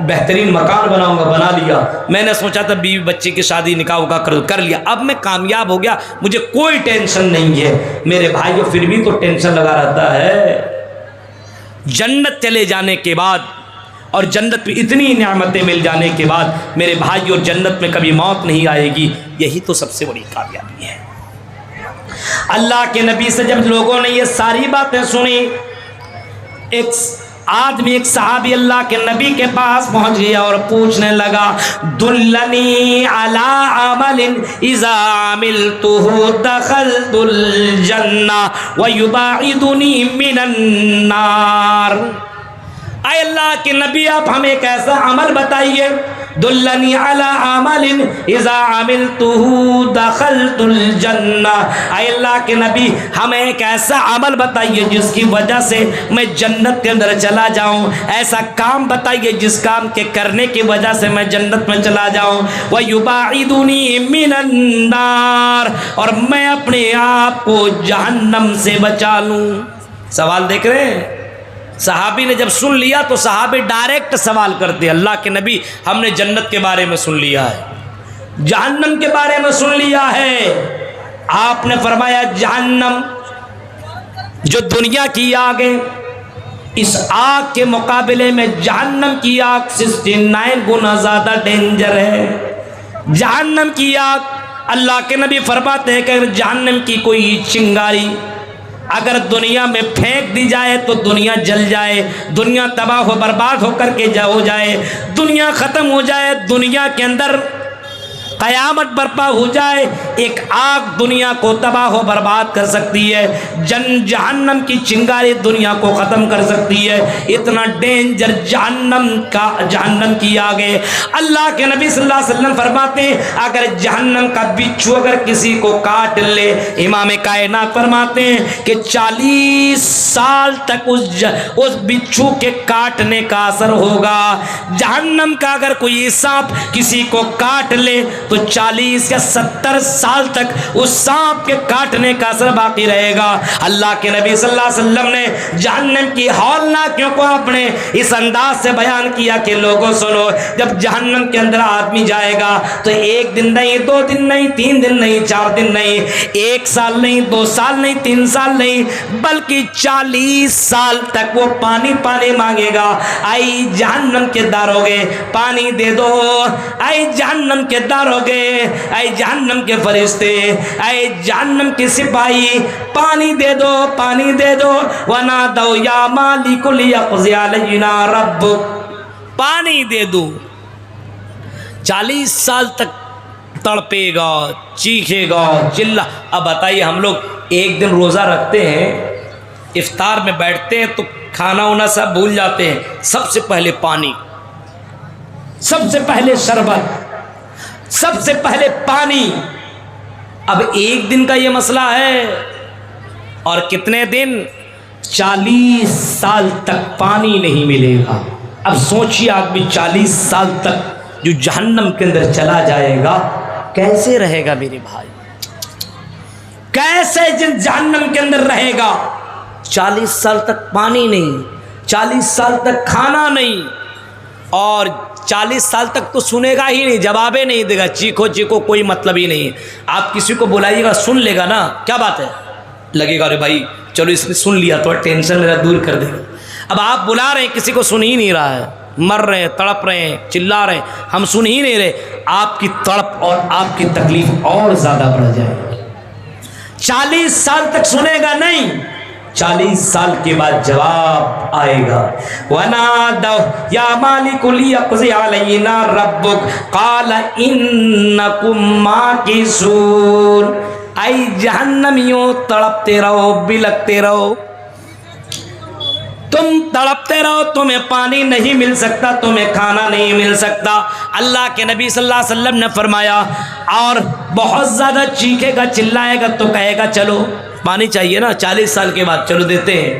बेहतरीन मकान बनाऊंगा, बना लिया। मैंने सोचा था बीवी बच्चे की शादी निकाह होगा, कर लिया। अब मैं कामयाब हो गया, मुझे कोई टेंशन नहीं है। मेरे भाइयों फिर भी तो टेंशन लगा रहता है। जन्नत चले जाने के बाद और जन्नत में इतनी नियामतें मिल जाने के बाद मेरे भाइयों जन्नत में कभी मौत नहीं आएगी, यही तो सबसे बड़ी कामयाबी है। अल्लाह के नबी से जब लोगों ने ये सारी बातें सुनी, एक आदमी, एक सहाबी अल्लाह के नबी के पास पहुंच गया और पूछने लगा दुल्लनी अला अमलिन इज़ा अमिलतुहु दखलतुल जन्ना व युबाइदुनी मिनन नार। आए अल्लाह के नबी आप हमें एक ऐसा अमल बताइए, दुल्लनी अला अमलिन इज़ा अमिलतुहु दखलतुल जन्ना। आए अल्लाह के नबी हमें एक ऐसा अमल बताइए जिसकी वजह से मैं जन्नत के अंदर चला जाऊं। ऐसा काम बताइए जिस काम के करने की वजह से मैं जन्नत में चला जाऊं। व युबाइदुनी मिनन नार, और मैं अपने आप को जहन्नम से बचा लूं। सवाल देख रहे हैं? सहाबी ने जब सुन लिया तो सहाबी डायरेक्ट सवाल करते, अल्लाह के नबी हमने जन्नत के बारे में सुन लिया है, जहन्नम के बारे में सुन लिया है। आपने फरमाया जहन्नम जो दुनिया की आग है, इस आग के मुकाबले में जहन्नम की आग 69 गुना ज़्यादा डेंजर है। जहन्नम की आग, अल्लाह के नबी फरमाते हैं कि अगर जहन्नम की कोई चिंगारी अगर दुनिया में फेंक दी जाए तो दुनिया जल जाए, दुनिया तबाह हो बर्बाद होकर के हो जाए, दुनिया ख़त्म हो जाए, दुनिया के अंदर क़यामत बर्पा हो जाए, एक आग दुनिया को तबाह हो बर्बाद कर सकती है। जहन्नम की चिंगारी दुनिया को ख़त्म कर सकती है। इतना डेंजर जहन्नम की आग है। अल्लाह के नबी सल्लल्लाहु अलैहि वसल्लम फरमाते हैं अगर जहन्नम का बिच्छू अगर किसी को काट ले, इमाम कायनात फरमाते हैं कि 40 साल तक उस बिच्छू के काटने का असर होगा। जहन्नम का अगर कोई सांप किसी को काट ले तो 40 या 70 साल तक उस सांप के काटने का असर बाकी रहेगा। अल्लाह के नबी सल्लल्लाहु अलैहि वसल्लम ने जहन्नम की हौलनाकियों को अपने इस अंदाज से बयान किया कि लोगों सुनो, जब जहन्नम के अंदर आदमी जाएगा तो 1 दिन नहीं, 2 दिन नहीं, 3 दिन नहीं, 4 दिन नहीं, 1 साल नहीं, 2 साल नहीं, 3 साल नहीं, बल्कि 40 साल तक वो पानी पानी मांगेगा। आई जहन्नम के दारोगे पानी दे दो, आई जहन्नम के दारोगे, आई जहन्नम के फरिश्ते, आई जहन्नम के सिपाही पानी दे दो, पानी दे दो। वना दो या मालिकुल यक़ज़ी अलैना रब्बुक, पानी दे दो। 40 साल तक तड़पेगा, चीखेगा, चिल्ला। अब बताइए, हम लोग एक दिन रोज़ा रखते हैं, इफ्तार में बैठते हैं तो खाना वाना सब भूल जाते हैं। सबसे पहले पानी, सबसे पहले शरबत, सबसे पहले पानी। अब 1 दिन का ये मसला है और कितने दिन, 40 साल तक पानी नहीं मिलेगा। अब सोचिए आदमी 40 साल तक जो जहन्नम के अंदर चला जाएगा कैसे रहेगा मेरे भाई, कैसे जहन्नम के अंदर रहेगा। 40 साल तक पानी नहीं, 40 साल तक खाना नहीं, और 40 साल तक तो सुनेगा ही नहीं, जवाबे नहीं देगा, चीखो चीखो कोई मतलब ही नहीं है। आप किसी को बुलाइएगा सुन लेगा ना, क्या बात है, लगेगा अरे भाई चलो इसने सुन लिया तो टेंशन मेरा दूर कर देगा। अब आप बुला रहे हैं, किसी को सुन ही नहीं रहा है, मर रहे हैं, तड़प रहे हैं, चिल्ला रहे हैं, हम सुन ही नहीं रहे, आपकी तड़प और आपकी तकलीफ और ज़्यादा बढ़ जाएगी। 40 साल तक सुनेगा नहीं, 40 साल के बाद जवाब आएगा। वनादौ या मालिकुल यक़ज़ी अलैना रब्बुक क़ाल इन्नकुम माकिसून। आई जहन्नमियों तड़पते रहो, बिलकते रहो, तुम तड़पते रहो, तुम्हें पानी नहीं मिल सकता, तुम्हें खाना नहीं मिल सकता। अल्लाह के नबी सल्लल्लाहु अलैहि वसल्लम ने फरमाया, और बहुत ज़्यादा चीखेगा चिल्लाएगा तो कहेगा चलो पानी चाहिए ना, 40 साल के बाद चलो देते हैं।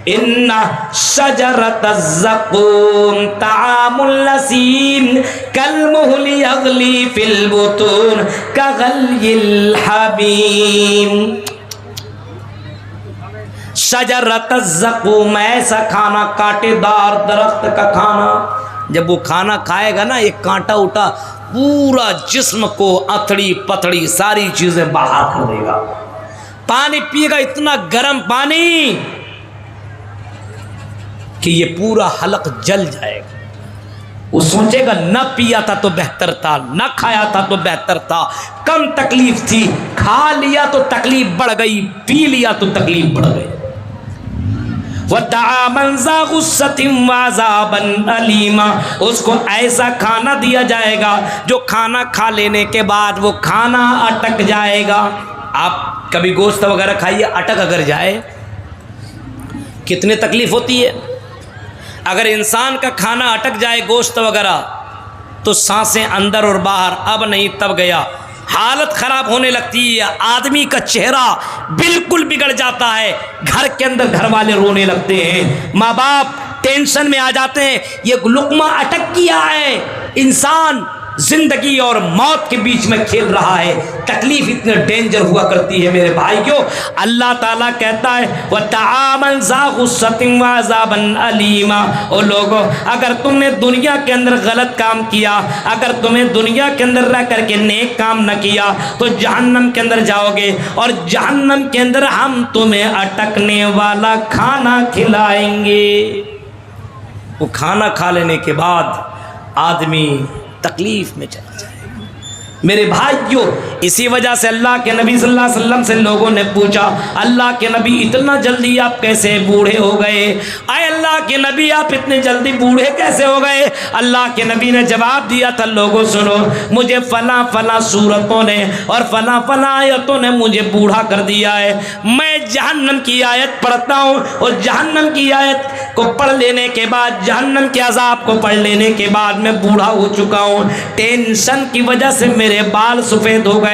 इन्ना शजरतज़्ज़क़ूम तामुल नसीम कलमुहली यग़ली फिल बुतून कग़लिल हमीम। शजरतज़्ज़क़ूम, ऐसा खाना, कांटेदार दरख्त का खाना, जब वो खाना खाएगा ना, एक कांटा उठा पूरा जिस्म को, अथड़ी पथड़ी सारी चीज़ें बाहर कर देगा। पानी पिएगा, इतना गर्म पानी कि ये पूरा हलक जल जाएगा। वो सोचेगा न पिया था तो बेहतर था, न खाया था तो बेहतर था, कम तकलीफ थी, खा लिया तो तकलीफ बढ़ गई, पी लिया तो तकलीफ बढ़ गई। वतआमन ज़ा गुस्सतिन वअज़ाबन अलीमा, उसको ऐसा खाना दिया जाएगा जो खाना खा लेने के बाद वो खाना अटक जाएगा। आप कभी गोश्त वगैरह खाइए, अटक अगर जाए कितनी तकलीफ होती है। अगर इंसान का खाना अटक जाए गोश्त वगैरह तो सांसें अंदर और बाहर, अब नहीं तब गया, हालत ख़राब होने लगती है, आदमी का चेहरा बिल्कुल बिगड़ जाता है, घर के अंदर घर वाले रोने लगते हैं, माँ बाप टेंशन में आ जाते हैं, ये लुक़मा अटक गया है, इंसान जिंदगी और मौत के बीच में खेल रहा है। तकलीफ इतनी डेंजर हुआ करती है मेरे भाइयों। अल्लाह ताला कहता है वतआमन ज़ा गुस्सतिन वअज़ाबन अलीमा। ओ लोगों, अगर तुमने दुनिया के अंदर गलत काम किया, अगर तुम्हें दुनिया के अंदर रह करके नेक काम न किया तो जहन्नम के अंदर जाओगे, और जहन्नम के अंदर हम तुम्हें अटकने वाला खाना खिलाएंगे। वो खाना खा लेने के बाद आदमी तकलीफ में चला जाएगा। मेरे भाइयों, इसी वजह से अल्लाह के नबी सल्लल्लाहु अलैहि वसल्लम से लोगों ने पूछा, अल्लाह के नबी इतना जल्दी आप कैसे बूढ़े हो गए? आए अल्लाह के नबी आप इतने जल्दी बूढ़े कैसे हो गए? अल्लाह के नबी ने जवाब दिया था, लोगों सुनो, मुझे फला फला सूरतों ने और फला फला आयतों ने मुझे बूढ़ा कर दिया है। मैं जहन्नम की आयत पढ़ता हूँ और जहन्नम की आयत को पढ़ लेने के बाद, जहन्नम के अजाब को पढ़ लेने के बाद मैं बूढ़ा हो चुका हूँ। टेंशन की वजह से मेरे बाल सफेद हो गए।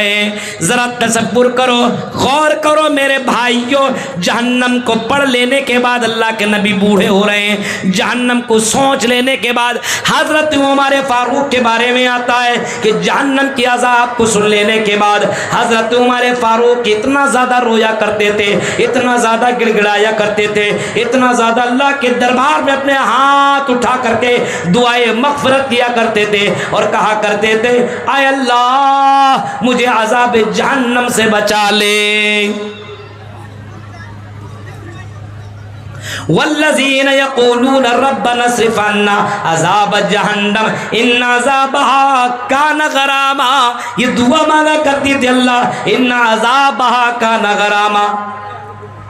जरा तसब्बुर करो, गौर करो मेरे भाइयों, जहन्नम को पढ़ लेने के बाद अल्लाह के नबी बूढ़े हो रहे हैं। जहन्नम को सोच लेने के बाद हजरत उमर फारूक के बारे में आता है कि जहन्नम की अज़ाब को सुन लेने के बाद हजरत उमर फारूक इतना ज़्यादा रोया करते थे, इतना ज़्यादा गिड़गिड़ाया करते थे, इतना ज़्यादा अल्लाह के दरबार में अपने हाथ उठा करके दुआए मग़फ़िरत किया करते थे और कहा करते थे, आय अल्लाह मुझे अज़ाब जहन्नम से बचा ले। वल्लज़ीन यक़ूलून रब्बना अस्रिफ़ अन्ना अज़ाब जहन्नम इन्न अज़ाबहा कान गरामा। ये दुआ मांगा करती थी, अल्लाह इन्न अज़ाबहा कान गरामा।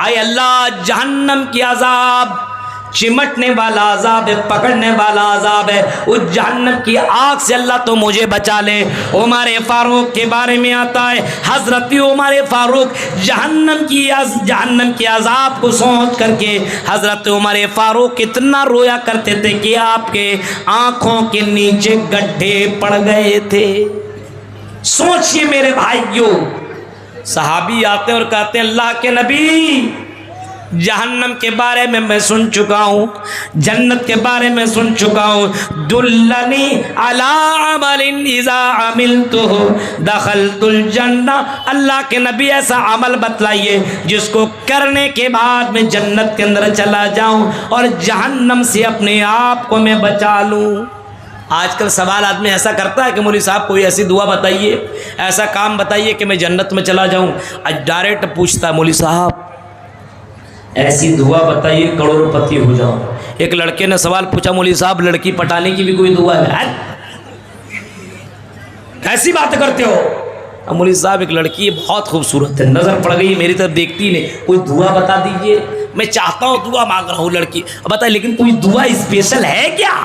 आय अल्लाह जहन्नम की अज़ाब चिमटने वाला अज़ाब है, पकड़ने वाला अज़ाब है, उस जहन्नम की आग से अल्लाह तो मुझे बचा ले। उमर फारूक के बारे में आता है, हज़रत उमर फारूक जहन्नम की अज़ाब को सोच करके हज़रत उमर फारूक कितना रोया करते थे कि आपके आँखों के नीचे गड्ढे पड़ गए थे। सोचिए मेरे भाइयों, सहाबी आते और कहते हैं, अल्लाह के नबी जहन्नम के बारे में मैं सुन चुका हूँ, जन्नत के बारे में सुन चुका हूँ। दुल्लनी अला अमलिन इज़ा अमिलतुहु दखलतुल जन्ना। अल्लाह के नबी ऐसा अमल बतलाइए जिसको करने के बाद मैं जन्नत के अंदर चला जाऊँ और जहन्नम से अपने आप को मैं बचा लूँ। आजकल सवाल आदमी ऐसा करता है कि मौलवी साहब कोई ऐसी दुआ बताइए, ऐसा काम बताइए कि मैं जन्नत में चला जाऊँ। आज डायरेक्ट पूछता है, मौलवी साहब ऐसी दुआ बताइए करोड़पति हो जाओ। एक लड़के ने सवाल पूछा, मौलवी साहब लड़की पटाने की भी कोई दुआ है? कैसी बात करते हो? मौलवी साहब एक लड़की है, बहुत खूबसूरत है, नजर पड़ गई, मेरी तरफ देखती नहीं, कोई दुआ बता दीजिए। मैं चाहता हूँ, दुआ मांग रहा हूँ लड़की, बताइए, लेकिन कोई दुआ स्पेशल है क्या?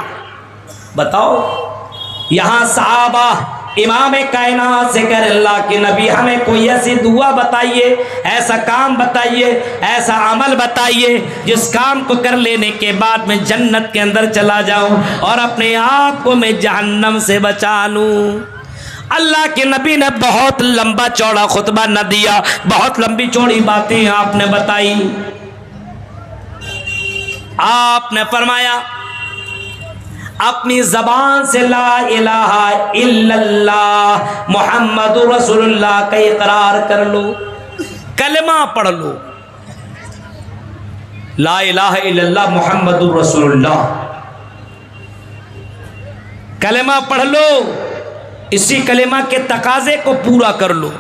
बताओ। यहाँ सहाबा इमाम कायनात से कह रहे, अल्लाह के नबी हमें कोई ऐसी दुआ बताइए, ऐसा काम बताइए, ऐसा अमल बताइए जिस काम को कर लेने के बाद मैं जन्नत के अंदर चला जाऊं और अपने आप को मैं जहन्नम से बचा लूं। अल्लाह के नबी ने बहुत लंबा चौड़ा खुतबा न दिया, बहुत लंबी चौड़ी बातें आपने बताई। आपने फरमाया अपनी ज़बान से ला इलाहा इल्लल्लाह मुहम्मदुर रसूलुल्लाह का इकरार कर लो, कलमा पढ़ लो, ला इलाहा इल्लल्लाह मुहम्मदुर रसूलुल्लाह, कलमा पढ़ लो, इसी कलमा के तकाजे को पूरा कर लो।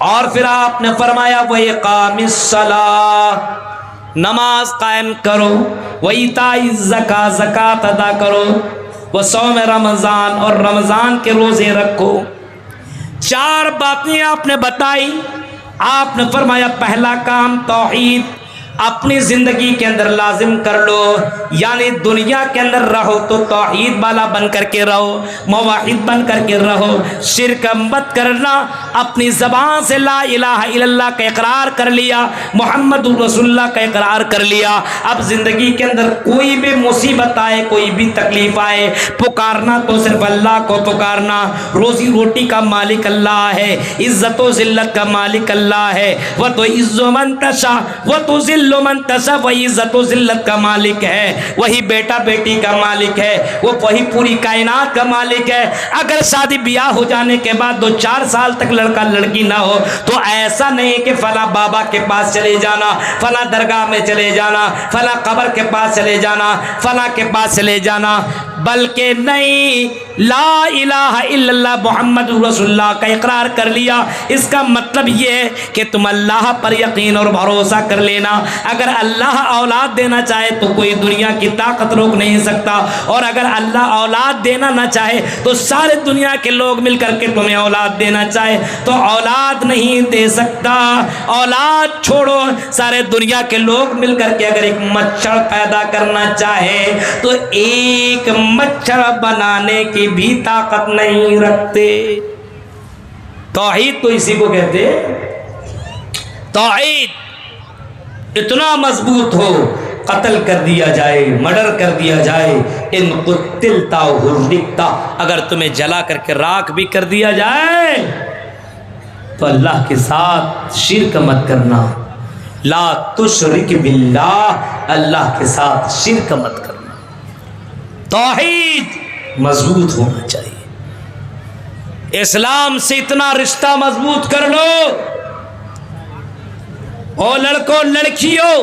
और फिर आपने फरमाया व इकामिस सलाह, नमाज कायम करो, वही ज़कात अदा करो, वह सौम रमज़ान और रमज़ान के रोज़े रखो। 4 बातें आपने बताई। आपने फरमाया पहला काम तौहीद अपनी ज़िंदगी के अंदर लाजिम कर लो, यानी दुनिया के अंदर रहो तो तौहीद वाला बन करके रहो, मुवाहिद बन करके रहो, शिरक मत करना। अपनी ज़बान से ला इलाहा इल्लल्लाह का इकरार कर लिया, मुहम्मदुर रसूलुल्लाह का इकरार कर लिया। अब ज़िंदगी के अंदर कोई भी मुसीबत आए, कोई भी तकलीफ़ आए, पुकारना तो सिर्फ अल्लाह को पुकारना। रोज़ी रोटी का मालिक अल्लाह है, इज़्ज़त व ज़िल्लत का मालिक अल्लाह है। वह तो इज़्ज़ु मन तशा वह तो ज़िल्लु मन तशा, वही इज़्ज़त व ज़िल्लत का मालिक है, वही बेटा बेटी का मालिक है, वो वही पूरी कायनात का मालिक है। अगर शादी ब्याह हो जाने के बाद 2-4 साल तक लड़का लड़की ना हो तो ऐसा नहीं कि फला बाबा के पास चले जाना, फला दरगाह में चले जाना, फला कब्र के पास चले जाना, फला के पास चले जाना, बल्कि नहीं, ला इलाहा इल्लल्लाह मुहम्मद रसूलुल्लाह का इकरार कर लिया, इसका मतलब ये है कि तुम अल्लाह पर यकीन और भरोसा कर लेना। अगर अल्लाह औलाद देना चाहे तो कोई दुनिया की ताकत रोक नहीं सकता, और अगर अल्लाह औलाद देना ना चाहे तो सारे दुनिया के लोग मिलकर के तुम्हें औलाद देना चाहे तो औलाद नहीं दे सकता। औलाद छोड़ो, सारे दुनिया के लोग मिलकर के अगर एक मच्छर पैदा करना चाहे तो एक मच्छर बनाने की भी ताकत नहीं रखते। तौहीद तो इसी को कहते हैं। तौहीद इतना मजबूत हो, कत्ल कर दिया जाए, मर्डर कर दिया जाए, इन कुतिलता हुर्रिकता, अगर तुम्हें जला करके राख भी कर दिया जाए तो अल्लाह के साथ शिर्क मत करना। ला तुशरिक बिल्लाह, अल्लाह के साथ शिर्क मत करना। तौहीद मजबूत होना चाहिए। इस्लाम से इतना रिश्ता मजबूत कर लो। ओ लड़कों लड़कियों,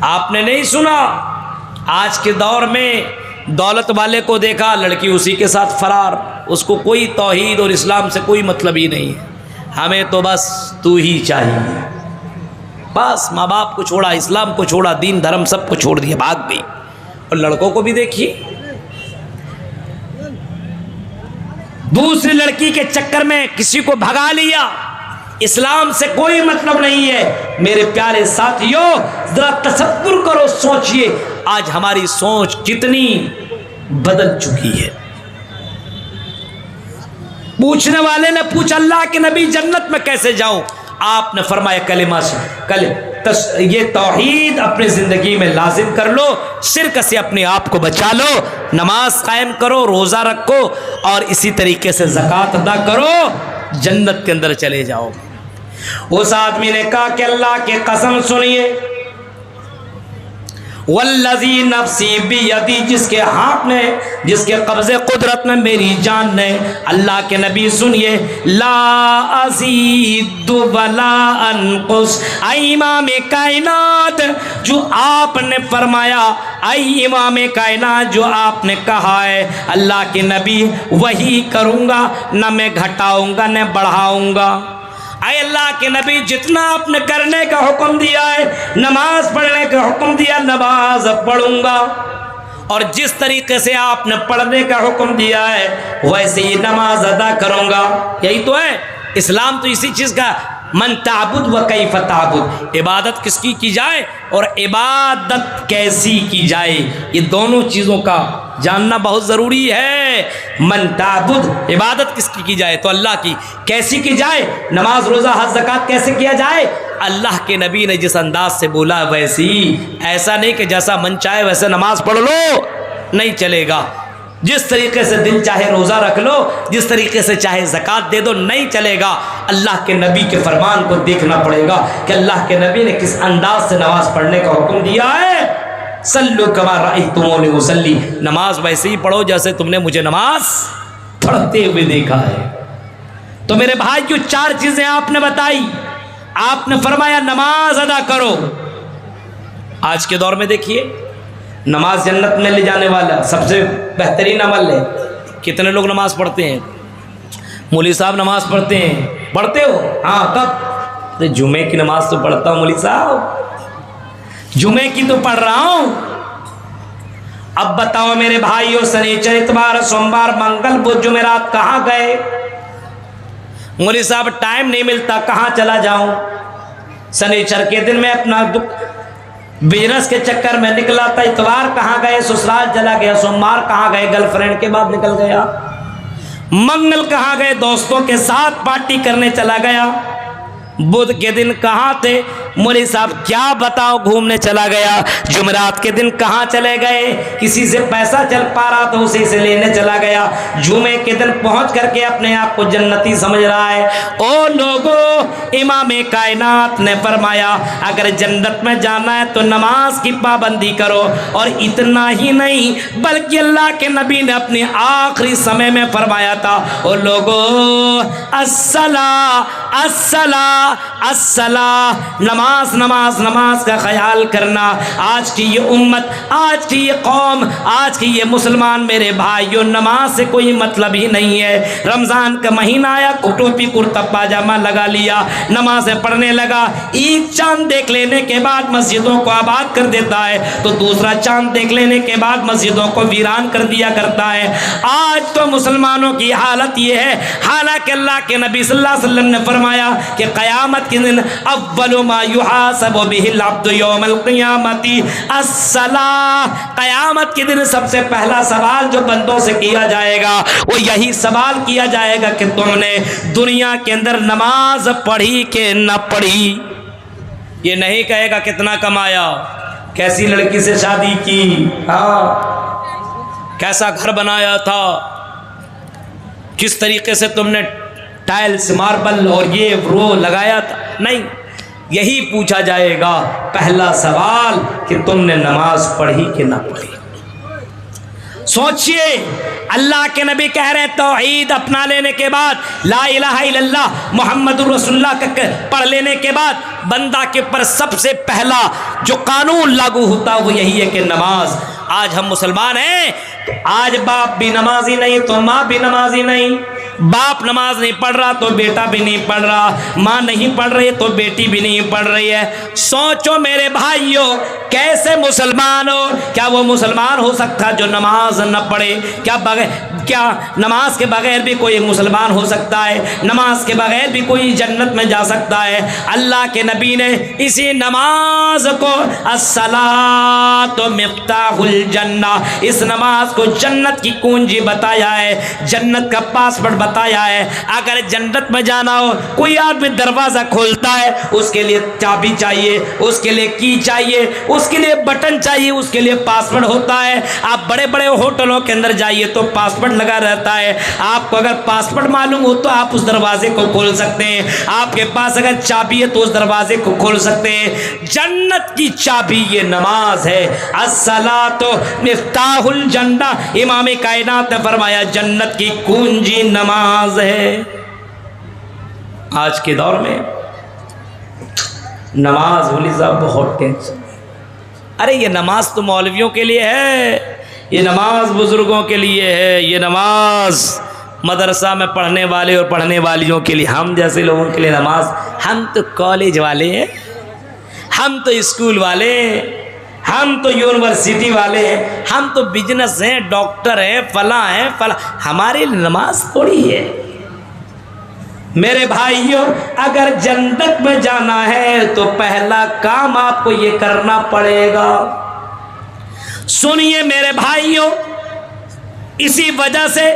आपने नहीं सुना आज के दौर में दौलत वाले को देखा, लड़की उसी के साथ फरार, उसको कोई तौहीद और इस्लाम से कोई मतलब ही नहीं है। हमें तो बस तू ही चाहिए, बस माँ बाप को छोड़ा, इस्लाम को छोड़ा, दीन धर्म सबको छोड़ दिया, भाग गई। और लड़कों को भी देखिए, दूसरी लड़की के चक्कर में किसी को भगा लिया, इस्लाम से कोई मतलब नहीं है। मेरे प्यारे साथियों, जरा तसव्वुर करो, सोचिए आज हमारी सोच कितनी बदल चुकी है। पूछने वाले ने पूछा, अल्लाह के नबी जन्नत में कैसे जाऊं? आपने फरमाया कलिमा से ये तौहीद अपनी जिंदगी में लाजिम कर लो, शिर्क से अपने आप को बचा लो, नमाज कायम करो, रोजा रखो और इसी तरीके से ज़कात अदा करो, जन्नत के अंदर चले जाओ। उस आदमी ने कहा कि अल्लाह की कसम सुनिए, वल्लज़ी नफ्सी बियदी, जिसके हाथ में, जिसके कब्ज़े कुदरत में मेरी जान ने, अल्लाह के नबी सुनिए, ला अज़ीदु वला अनकुस, आई इमाम कायनात, जो आपने फरमाया, आई इमाम कायनात, जो आपने कहा है अल्लाह के नबी, वही करूँगा, न मैं घटाऊँगा न बढ़ाऊँगा। आए अल्लाह के नबी, जितना आपने करने का हुक्म दिया है, नमाज पढ़ने का हुक्म दिया, नमाज पढ़ूंगा, और जिस तरीके से आपने पढ़ने का हुक्म दिया है वैसे ही नमाज अदा करूंगा। यही तो है इस्लाम, तो इसी चीज़ का, मन ताबुद व कैफ ताबुद, इबादत किसकी की जाए और इबादत कैसी की जाए, ये दोनों चीज़ों का जानना बहुत ज़रूरी है। मन ताबुद, इबादत किसकी की जाए तो अल्लाह की, कैसी की जाए, नमाज रोज़ा हज ज़कात कैसे किया जाए, अल्लाह के नबी ने जिस अंदाज से बोला वैसी, ऐसा नहीं कि जैसा मन चाहे वैसे नमाज पढ़ लो, नहीं चलेगा। जिस तरीके से दिल चाहे रोज़ा रख लो, जिस तरीके से चाहे ज़कात दे दो, नहीं चलेगा। अल्लाह के नबी के फरमान को देखना पड़ेगा कि अल्लाह के नबी ने किस अंदाज से नमाज पढ़ने का हुक्म दिया है। सल्लु कमा रअयतुमूनी उसल्ली, नमाज वैसे ही पढ़ो जैसे तुमने मुझे नमाज पढ़ते हुए देखा है। तो मेरे भाई, जो चार चीज़ें आपने बताई, आपने फरमाया नमाज अदा करो। आज के दौर में देखिए, नमाज जन्नत में ले जाने वाला सबसे बेहतरीन अमल है। कितने लोग नमाज पढ़ते हैं? मौलवी साहब नमाज पढ़ते हैं, पढ़ते हो? हाँ, कब? अरे जुमे की नमाज तो पढ़ता हूँ मौलवी साहब, जुमे की तो पढ़ रहा हूँ। अब बताओ मेरे भाइयों, शनिचर इतवार सोमवार मंगल बुध जुमेरात कहाँ गए? मौलवी साहब टाइम नहीं मिलता, कहाँ चला जाऊं? शनिचर के दिन में अपना बिजनेस के चक्कर में निकला था, इतवार कहाँ गए? ससुराल चला गया। सोमवार कहाँ गए? गर्लफ्रेंड के बाद निकल गया। मंगल कहाँ गए? दोस्तों के साथ पार्टी करने चला गया। बुध के दिन कहाँ थे? मौलवी साहब क्या बताओ, घूमने चला गया। जुमेरात के दिन कहाँ चले गए? किसी से पैसा चल पा रहा तो उसी से लेने चला गया। जुमे के दिन पहुँच करके अपने आप को जन्नती समझ रहा है। ओ लोगों, इमाम कायनात ने फरमाया अगर जन्नत में जाना है तो नमाज की पाबंदी करो। और इतना ही नहीं बल्कि अल्लाह के नबी ने अपने आखिरी समय में फरमाया था, ओ लोगों, अस्सला अस्सला अस्सला, नमाज नमाज नमाज नमाज का ख्याल करना। आज की ये उम्मत, आज की ये कौम, आज की ये मुसलमान मेरे भाइयों, नमाज से कोई मतलब ही नहीं है। रमज़ान का महीना आया, टोपी कुर्ता पाजामा लगा लिया, नमाज़ें पढ़ने लगा, एक चांद देख लेने के बाद मस्जिदों को आबाद कर देता है, तो दूसरा चांद देख लेने के बाद मस्जिदों को वीरान कर दिया करता है। आज तो मुसलमानों की हालत ये है, हालांकि अल्लाह के नबी सल्लल्लाहु अलैहि वसल्लम ने फरमाया कि क़यामत के दिन अव्वलु मा युहासबु बिहिल अब्दु यौमल क़ियामती अस्सलाह, क़यामत के दिन सबसे पहला सवाल जो बंदों से किया जाएगा वो यही सवाल किया जाएगा कि तुमने दुनिया के अंदर नमाज पढ़ी कि न पढ़ी। ये नहीं कहेगा कितना कमाया, कैसी लड़की से शादी की, हाँ कैसा घर बनाया था, किस तरीके से तुमने टाइल्स मार्बल और ये वो लगाया था, नहीं, यही पूछा जाएगा पहला सवाल कि तुमने नमाज पढ़ी कि ना पढ़ी। सोचिए, अल्लाह के नबी कह रहे हैं तौहीद अपना लेने के बाद, ला इलाहा इल्लल्लाह मुहम्मदुर रसूलुल्लाह का पढ़ लेने के बाद बंदा के ऊपर सबसे पहला जो कानून लागू होता है वो यही है कि नमाज। आज हम मुसलमान हैं तो आज बाप भी नमाजी नहीं तो माँ भी नमाजी नहीं, बाप नमाज नहीं पढ़ रहा तो बेटा भी नहीं पढ़ रहा, माँ नहीं पढ़ रही तो बेटी भी नहीं पढ़ रही है। सोचो मेरे भाइयों, कैसे मुसलमान हो? क्या वो मुसलमान हो सकता जो नमाज न पढ़े? क्या नमाज के बगैर भी कोई मुसलमान हो सकता है? नमाज के बगैर भी कोई जन्नत में जा सकता है? अल्लाह के नबी ने इसी नमाज को अस्सलातु मिफ्ताहुल जन्ना, इस नमाज को जन्नत की कुंजी बताया है, जन्नत का पासवर्ड बताया है। अगर जन्नत में जाना हो, कोई आदमी दरवाज़ा खोलता है, उसके लिए चाबी चाहिए, उसके लिए की चाहिए, उसके लिए बटन चाहिए, उसके लिए पासवर्ड होता है। आप बड़े बड़े होटलों के अंदर जाइए तो पासवर्ड लगा रहता है। आपको अगर पासवर्ड मालूम हो तो आप उस दरवाजे को खोल सकते हैं, आपके पास अगर चाबी है तो उस दरवाजे को खोल सकते हैं। जन्नत की चाबी ये नमाज है। अस्सलातु मिफ्ताहुल जन्ना, इमाम कायनात ने फरमाया जन्नत की कुंजी नमाज है। आज के दौर में नमाज होली साहब बहुत टेंशन। अरे ये नमाज तो मौलवियों के लिए है, ये नमाज बुजुर्गों के लिए है, ये नमाज मदरसा में पढ़ने वाले और पढ़ने वालियों के लिए, हम जैसे लोगों के लिए नमाज। हम तो कॉलेज वाले हैं, हम तो स्कूल वाले हैं, हम तो यूनिवर्सिटी वाले हैं, हम तो बिजनेस हैं, डॉक्टर हैं, फला हैं फला, हमारे लिए नमाज थोड़ी है। मेरे भाइयों, अगर जन्नत में जाना है तो पहला काम आपको ये करना पड़ेगा। सुनिए मेरे भाइयों, इसी वजह से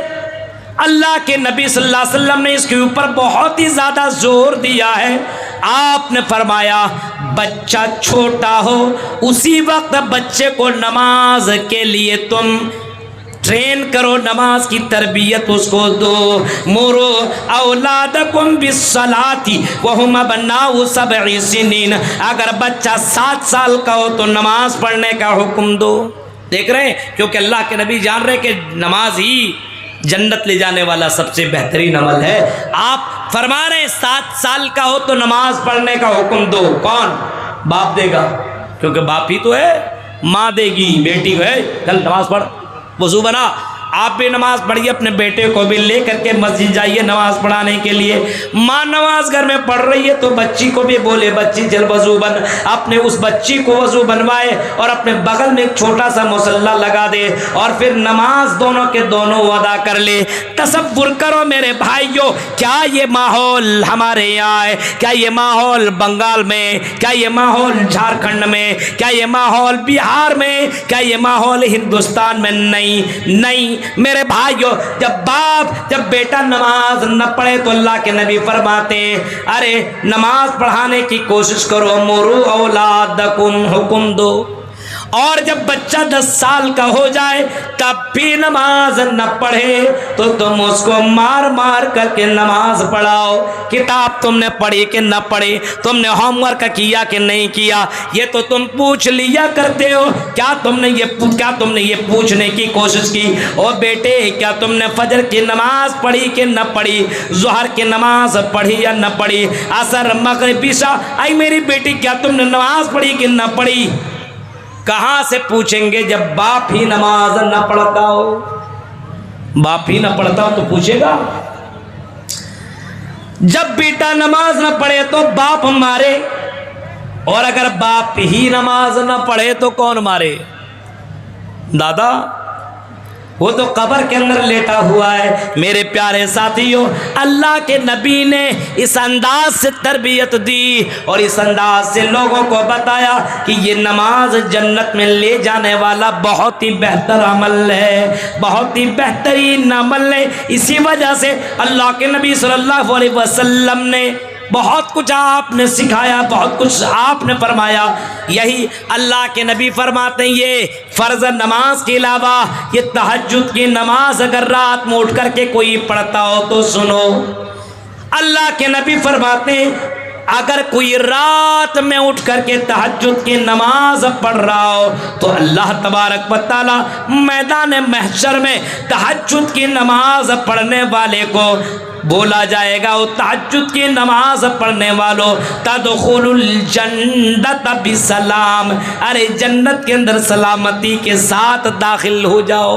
अल्लाह के नबी सल्लल्लाहु अलैहि वसल्लम ने इसके ऊपर बहुत ही ज़्यादा जोर दिया है। आपने फरमाया बच्चा छोटा हो उसी वक्त बच्चे को नमाज के लिए तुम ट्रेन करो, नमाज की तरबियत उसको दो। मुरो औलादकुम बिस्सलाती वहुम अबनाउ सब'i सिनीन, अगर बच्चा 7 साल का हो तो नमाज पढ़ने का हुक्म दो। देख रहे हैं, क्योंकि अल्लाह के नबी जान रहे कि नमाज ही जन्नत ले जाने वाला सबसे बेहतरीन अमल है। आप फरमा रहे हैं 7 साल का हो तो नमाज पढ़ने का हुक्म दो। कौन? बाप देगा, क्योंकि बाप ही तो है। माँ देगी बेटी को, है चल नमाज पढ़, वजू बना। आप भी नमाज पढ़िए, अपने बेटे को भी ले करके मस्जिद जाइए नमाज पढ़ाने के लिए। माँ नमाज घर में पढ़ रही है तो बच्ची को भी बोले बच्ची चल वजू बन, अपने उस बच्ची को वजू बनवाए और अपने बगल में एक छोटा सा मुसल्ला लगा दे और फिर नमाज दोनों के दोनों अदा कर ले। तसव्वुर करो मेरे भाइयों, क्या ये माहौल हमारे यहाँ है? क्या ये माहौल बंगाल में? क्या ये माहौल झारखंड में? क्या ये माहौल बिहार में? क्या ये माहौल हिंदुस्तान में? नहीं मेरे भाइयों, जब बेटा नमाज न पढ़े तो अल्लाह के नबी फरमाते हैं अरे नमाज पढ़ाने की कोशिश करो। मुरू औलादकुम, हुक्म दो और जब बच्चा 10 साल का हो जाए तब भी नमाज न पढ़े तो तुम उसको मार मार करके नमाज पढ़ाओ। किताब तुमने पढ़ी कि न पढ़ी, तुमने होमवर्क किया कि नहीं किया, ये तो तुम पूछ लिया करते हो। क्या तुमने ये पूछने की कोशिश की, ओ बेटे क्या तुमने फजर की नमाज पढ़ी कि न पढ़ी, ज़ोहर की नमाज पढ़ी या न पढ़ी, असर मगरिब इशा, आई मेरी बेटी क्या तुमने नमाज पढ़ी कि न पढ़ी। कहाँ से पूछेंगे जब बाप ही नमाज न पढ़ता हो। बाप ही न पढ़ता हो तो पूछेगा। जब बेटा नमाज न पढ़े तो बाप मारे, और अगर बाप ही नमाज न पढ़े तो कौन मारे? दादा, वो तो कब्र के अंदर लेटा हुआ है। मेरे प्यारे साथियों, अल्लाह के नबी ने इस अंदाज से तरबियत दी और इस अंदाज से लोगों को बताया कि ये नमाज जन्नत में ले जाने वाला बहुत ही बेहतर अमल है, बहुत ही बेहतरीन अमल है। इसी वजह से अल्लाह के नबी सल्लल्लाहु अलैहि वसल्लम ने बहुत कुछ आपने सिखाया, बहुत कुछ आपने फरमाया। यही अल्लाह के नबी फरमाते हैं, ये फ़र्ज़ नमाज के अलावा ये तहज्जुद की नमाज अगर रात में उठ करके कोई पढ़ता हो तो सुनो, अल्लाह के नबी फरमाते हैं अगर कोई रात में उठ करके तहज्जुद की नमाज पढ़ रहा हो तो अल्लाह तबारक व तआला मैदान महशर में तहज्जुद की नमाज पढ़ने वाले को बोला जाएगा, वो तहज्जुद की नमाज पढ़ने वालों तदखुलुल जन्नत बिसलाम, अरे जन्नत के अंदर सलामती के साथ दाखिल हो जाओ।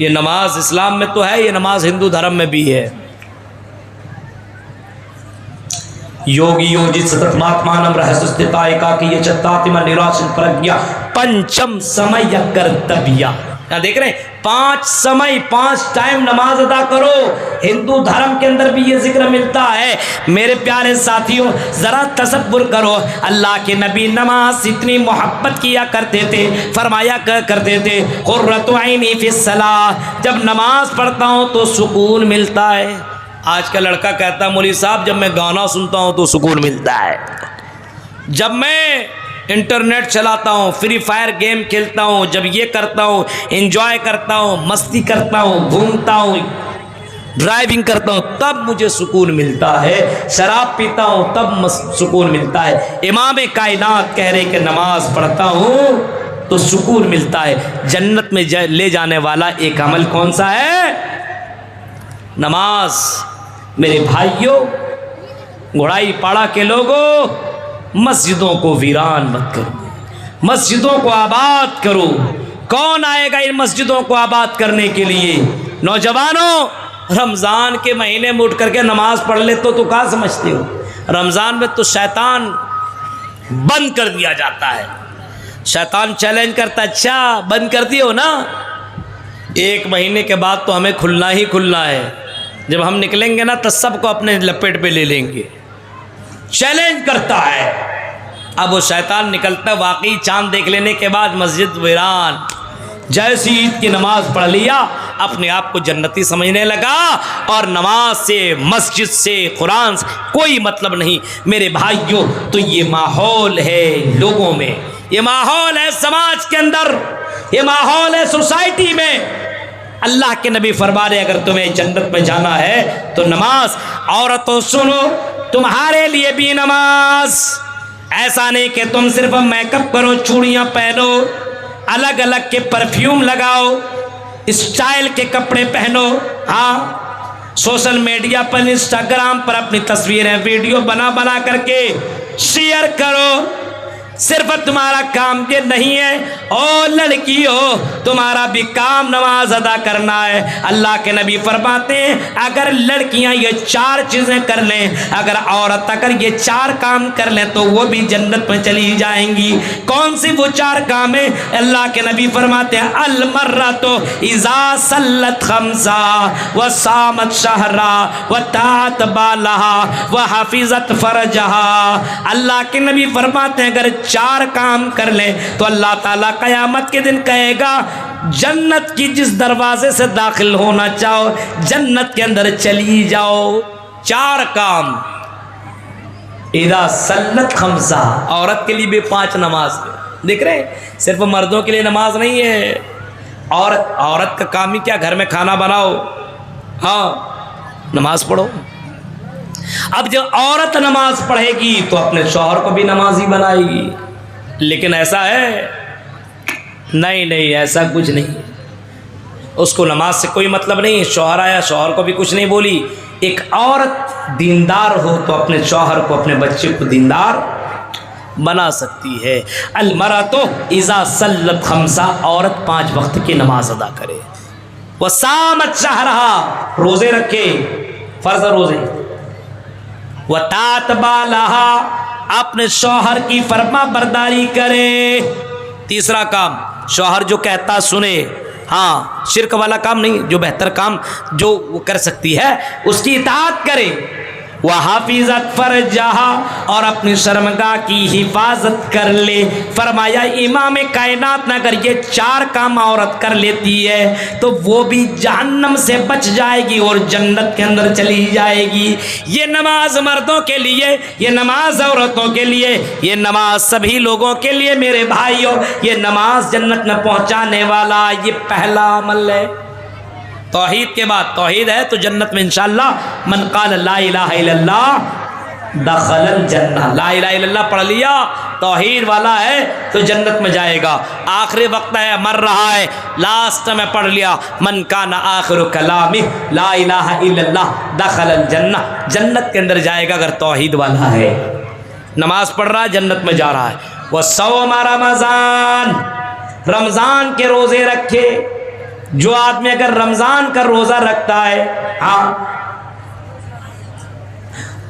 ये नमाज इस्लाम में तो है, ये नमाज हिंदू धर्म में भी है। योगी योजित सतत महात्मानम रहस्यस्थिता एकाकी चत्तातिमा निराशन प्रज्ञा पंचम समय कर्तव्या। क्या देख रहे हैं? 5 समय 5 टाइम नमाज अदा करो। हिंदू धर्म के अंदर भी ये जिक्र मिलता है। मेरे प्यारे साथियों, जरा तसव्वुर करो, अल्लाह के नबी नमाज से इतनी मोहब्बत किया करते थे, फरमाया करते थे कुर्रतु ऐनी फिस्सलाह, जब नमाज पढ़ता हूँ तो सुकून मिलता है। आज का लड़का कहता है मौलवी साहब जब मैं गाना सुनता हूँ तो सुकून मिलता है, जब मैं इंटरनेट चलाता हूँ, फ्री फायर गेम खेलता हूँ, जब ये करता हूँ, एंजॉय करता हूँ, मस्ती करता हूँ, घूमता हूँ, ड्राइविंग करता हूँ, तब मुझे सुकून मिलता है। शराब पीता हूँ तब सुकून मिलता है। इमाम कायनात कह रहे कि नमाज पढ़ता हूँ तो सुकून मिलता है। जन्नत में ले जाने वाला एक अमल कौन सा है? नमाज। मेरे भाइयों, घोड़ाई पाड़ा के लोगों, मस्जिदों को वीरान मत करो, मस्जिदों को आबाद करो। कौन आएगा इन मस्जिदों को आबाद करने के लिए? नौजवानों, रमज़ान के महीने में उठ करके नमाज पढ़ ले तो क्या समझते हो? रमज़ान में तो शैतान बंद कर दिया जाता है। शैतान चैलेंज करता, अच्छा बंद कर दिए हो ना, 1 महीने के बाद तो हमें खुलना ही खुलना है। जब हम निकलेंगे ना तो सबको अपने लपेट पे ले लेंगे। चैलेंज करता है। अब वो शैतान निकलता, वाकई चांद देख लेने के बाद मस्जिद वीरान। जैसी ईद की नमाज पढ़ लिया, अपने आप को जन्नती समझने लगा और नमाज से, मस्जिद से, कुरान से कोई मतलब नहीं। मेरे भाइयों, तो ये माहौल है लोगों में, ये माहौल है समाज के अंदर, ये माहौल है सोसाइटी में। अल्लाह के नबी फरमा रहे अगर तुम्हें जन्नत में जाना है तो नमाज। औरतों सुनो, तुम्हारे लिए भी नमाज। ऐसा नहीं कि तुम सिर्फ मेकअप करो, चूड़ियां पहनो, अलग अलग के परफ्यूम लगाओ, स्टाइल के कपड़े पहनो, हाँ सोशल मीडिया पर, इंस्टाग्राम पर अपनी तस्वीरें, वीडियो बना बना करके शेयर करो। सिर्फ तुम्हारा काम ये नहीं है, और लड़की हो तुम्हारा भी काम नमाज अदा करना है। अल्लाह के नबी फरमाते हैं अगर लड़कियां ये 4 चीज़ें कर लें, अगर औरत अगर ये 4 काम कर लें तो वो भी जन्नत में चली जाएंगी। कौन सी वो 4 काम है? अल्लाह के नबी फरमाते हैं अल मर्रा तो इज़ा सल्लत खम्सा व सामत शहरा व तात बालहा व हफिजत फरजहा। अल्लाह के नबी फरमाते हैं अगर 4 काम कर ले तो अल्लाह ताला कयामत के दिन कहेगा जन्नत की जिस दरवाजे से दाखिल होना चाहो जन्नत के अंदर चली जाओ। 4 काम। इदा सल्लत खम्सा, औरत के लिए भी 5 नमाज। देख रहे हैं, सिर्फ मर्दों के लिए नमाज नहीं है। औरत का काम ही क्या, घर में खाना बनाओ, हाँ नमाज पढ़ो। अब जब औरत नमाज पढ़ेगी तो अपने शौहर को भी नमाजी बनाएगी। लेकिन ऐसा है नहीं, नहीं ऐसा कुछ नहीं, उसको नमाज से कोई मतलब नहीं है। शौहर आया, शौहर को भी कुछ नहीं बोली। एक औरत दीनदार हो तो अपने शौहर को, अपने बच्चे को दीनदार बना सकती है। अलमरतो इज़ा सल्लत खमसा, औरत 5 वक्त की नमाज अदा करे। वह सामत शहरहा, रोजे रखे, फर्ज रोजे। वह तातबालहा, अपने शौहर की फरमा बरदारी करे। तीसरा काम, शौहर जो कहता सुने, हाँ शिर्क वाला काम नहीं, जो बेहतर काम जो वो कर सकती है उसकी इताअत करे। वह हाफिज़त फरजहा, और अपनी शर्मगाह की हिफाजत कर ले। फरमाया इमाम कायनात ने अगर ये 4 काम औरत कर लेती है तो वो भी जहन्नम से बच जाएगी और जन्नत के अंदर चली जाएगी। ये नमाज मर्दों के लिए, ये नमाज औरतों के लिए, ये नमाज सभी लोगों के लिए मेरे भाइयों। ये नमाज जन्नत में पहुँचाने वाला ये पहला अमल है। तौहीद के बाद, तौहीद है तो जन्नत में इंशाअल्लाह, मन क़ाल ला इलाहा इल्लल्लाह दखलल जन्नह। ला इलाहा इल्लल्लाह पढ़ लिया, तौहीद वाला है तो जन्नत में जाएगा। आखिरी वक्त है, मर रहा है, लास्ट में पढ़ लिया, मन काना आखिरु कलामी ला इलाहा इल्लल्लाह दखलल जन्नह, जन्नत के अंदर जाएगा अगर तौहीद वाला है। नमाज पढ़ रहा है, जन्नत में जा रहा है। वह सौम रमज़ान, रमज़ान के रोज़े रखे। जो आदमी अगर रमज़ान का रोज़ा रखता है, हाँ,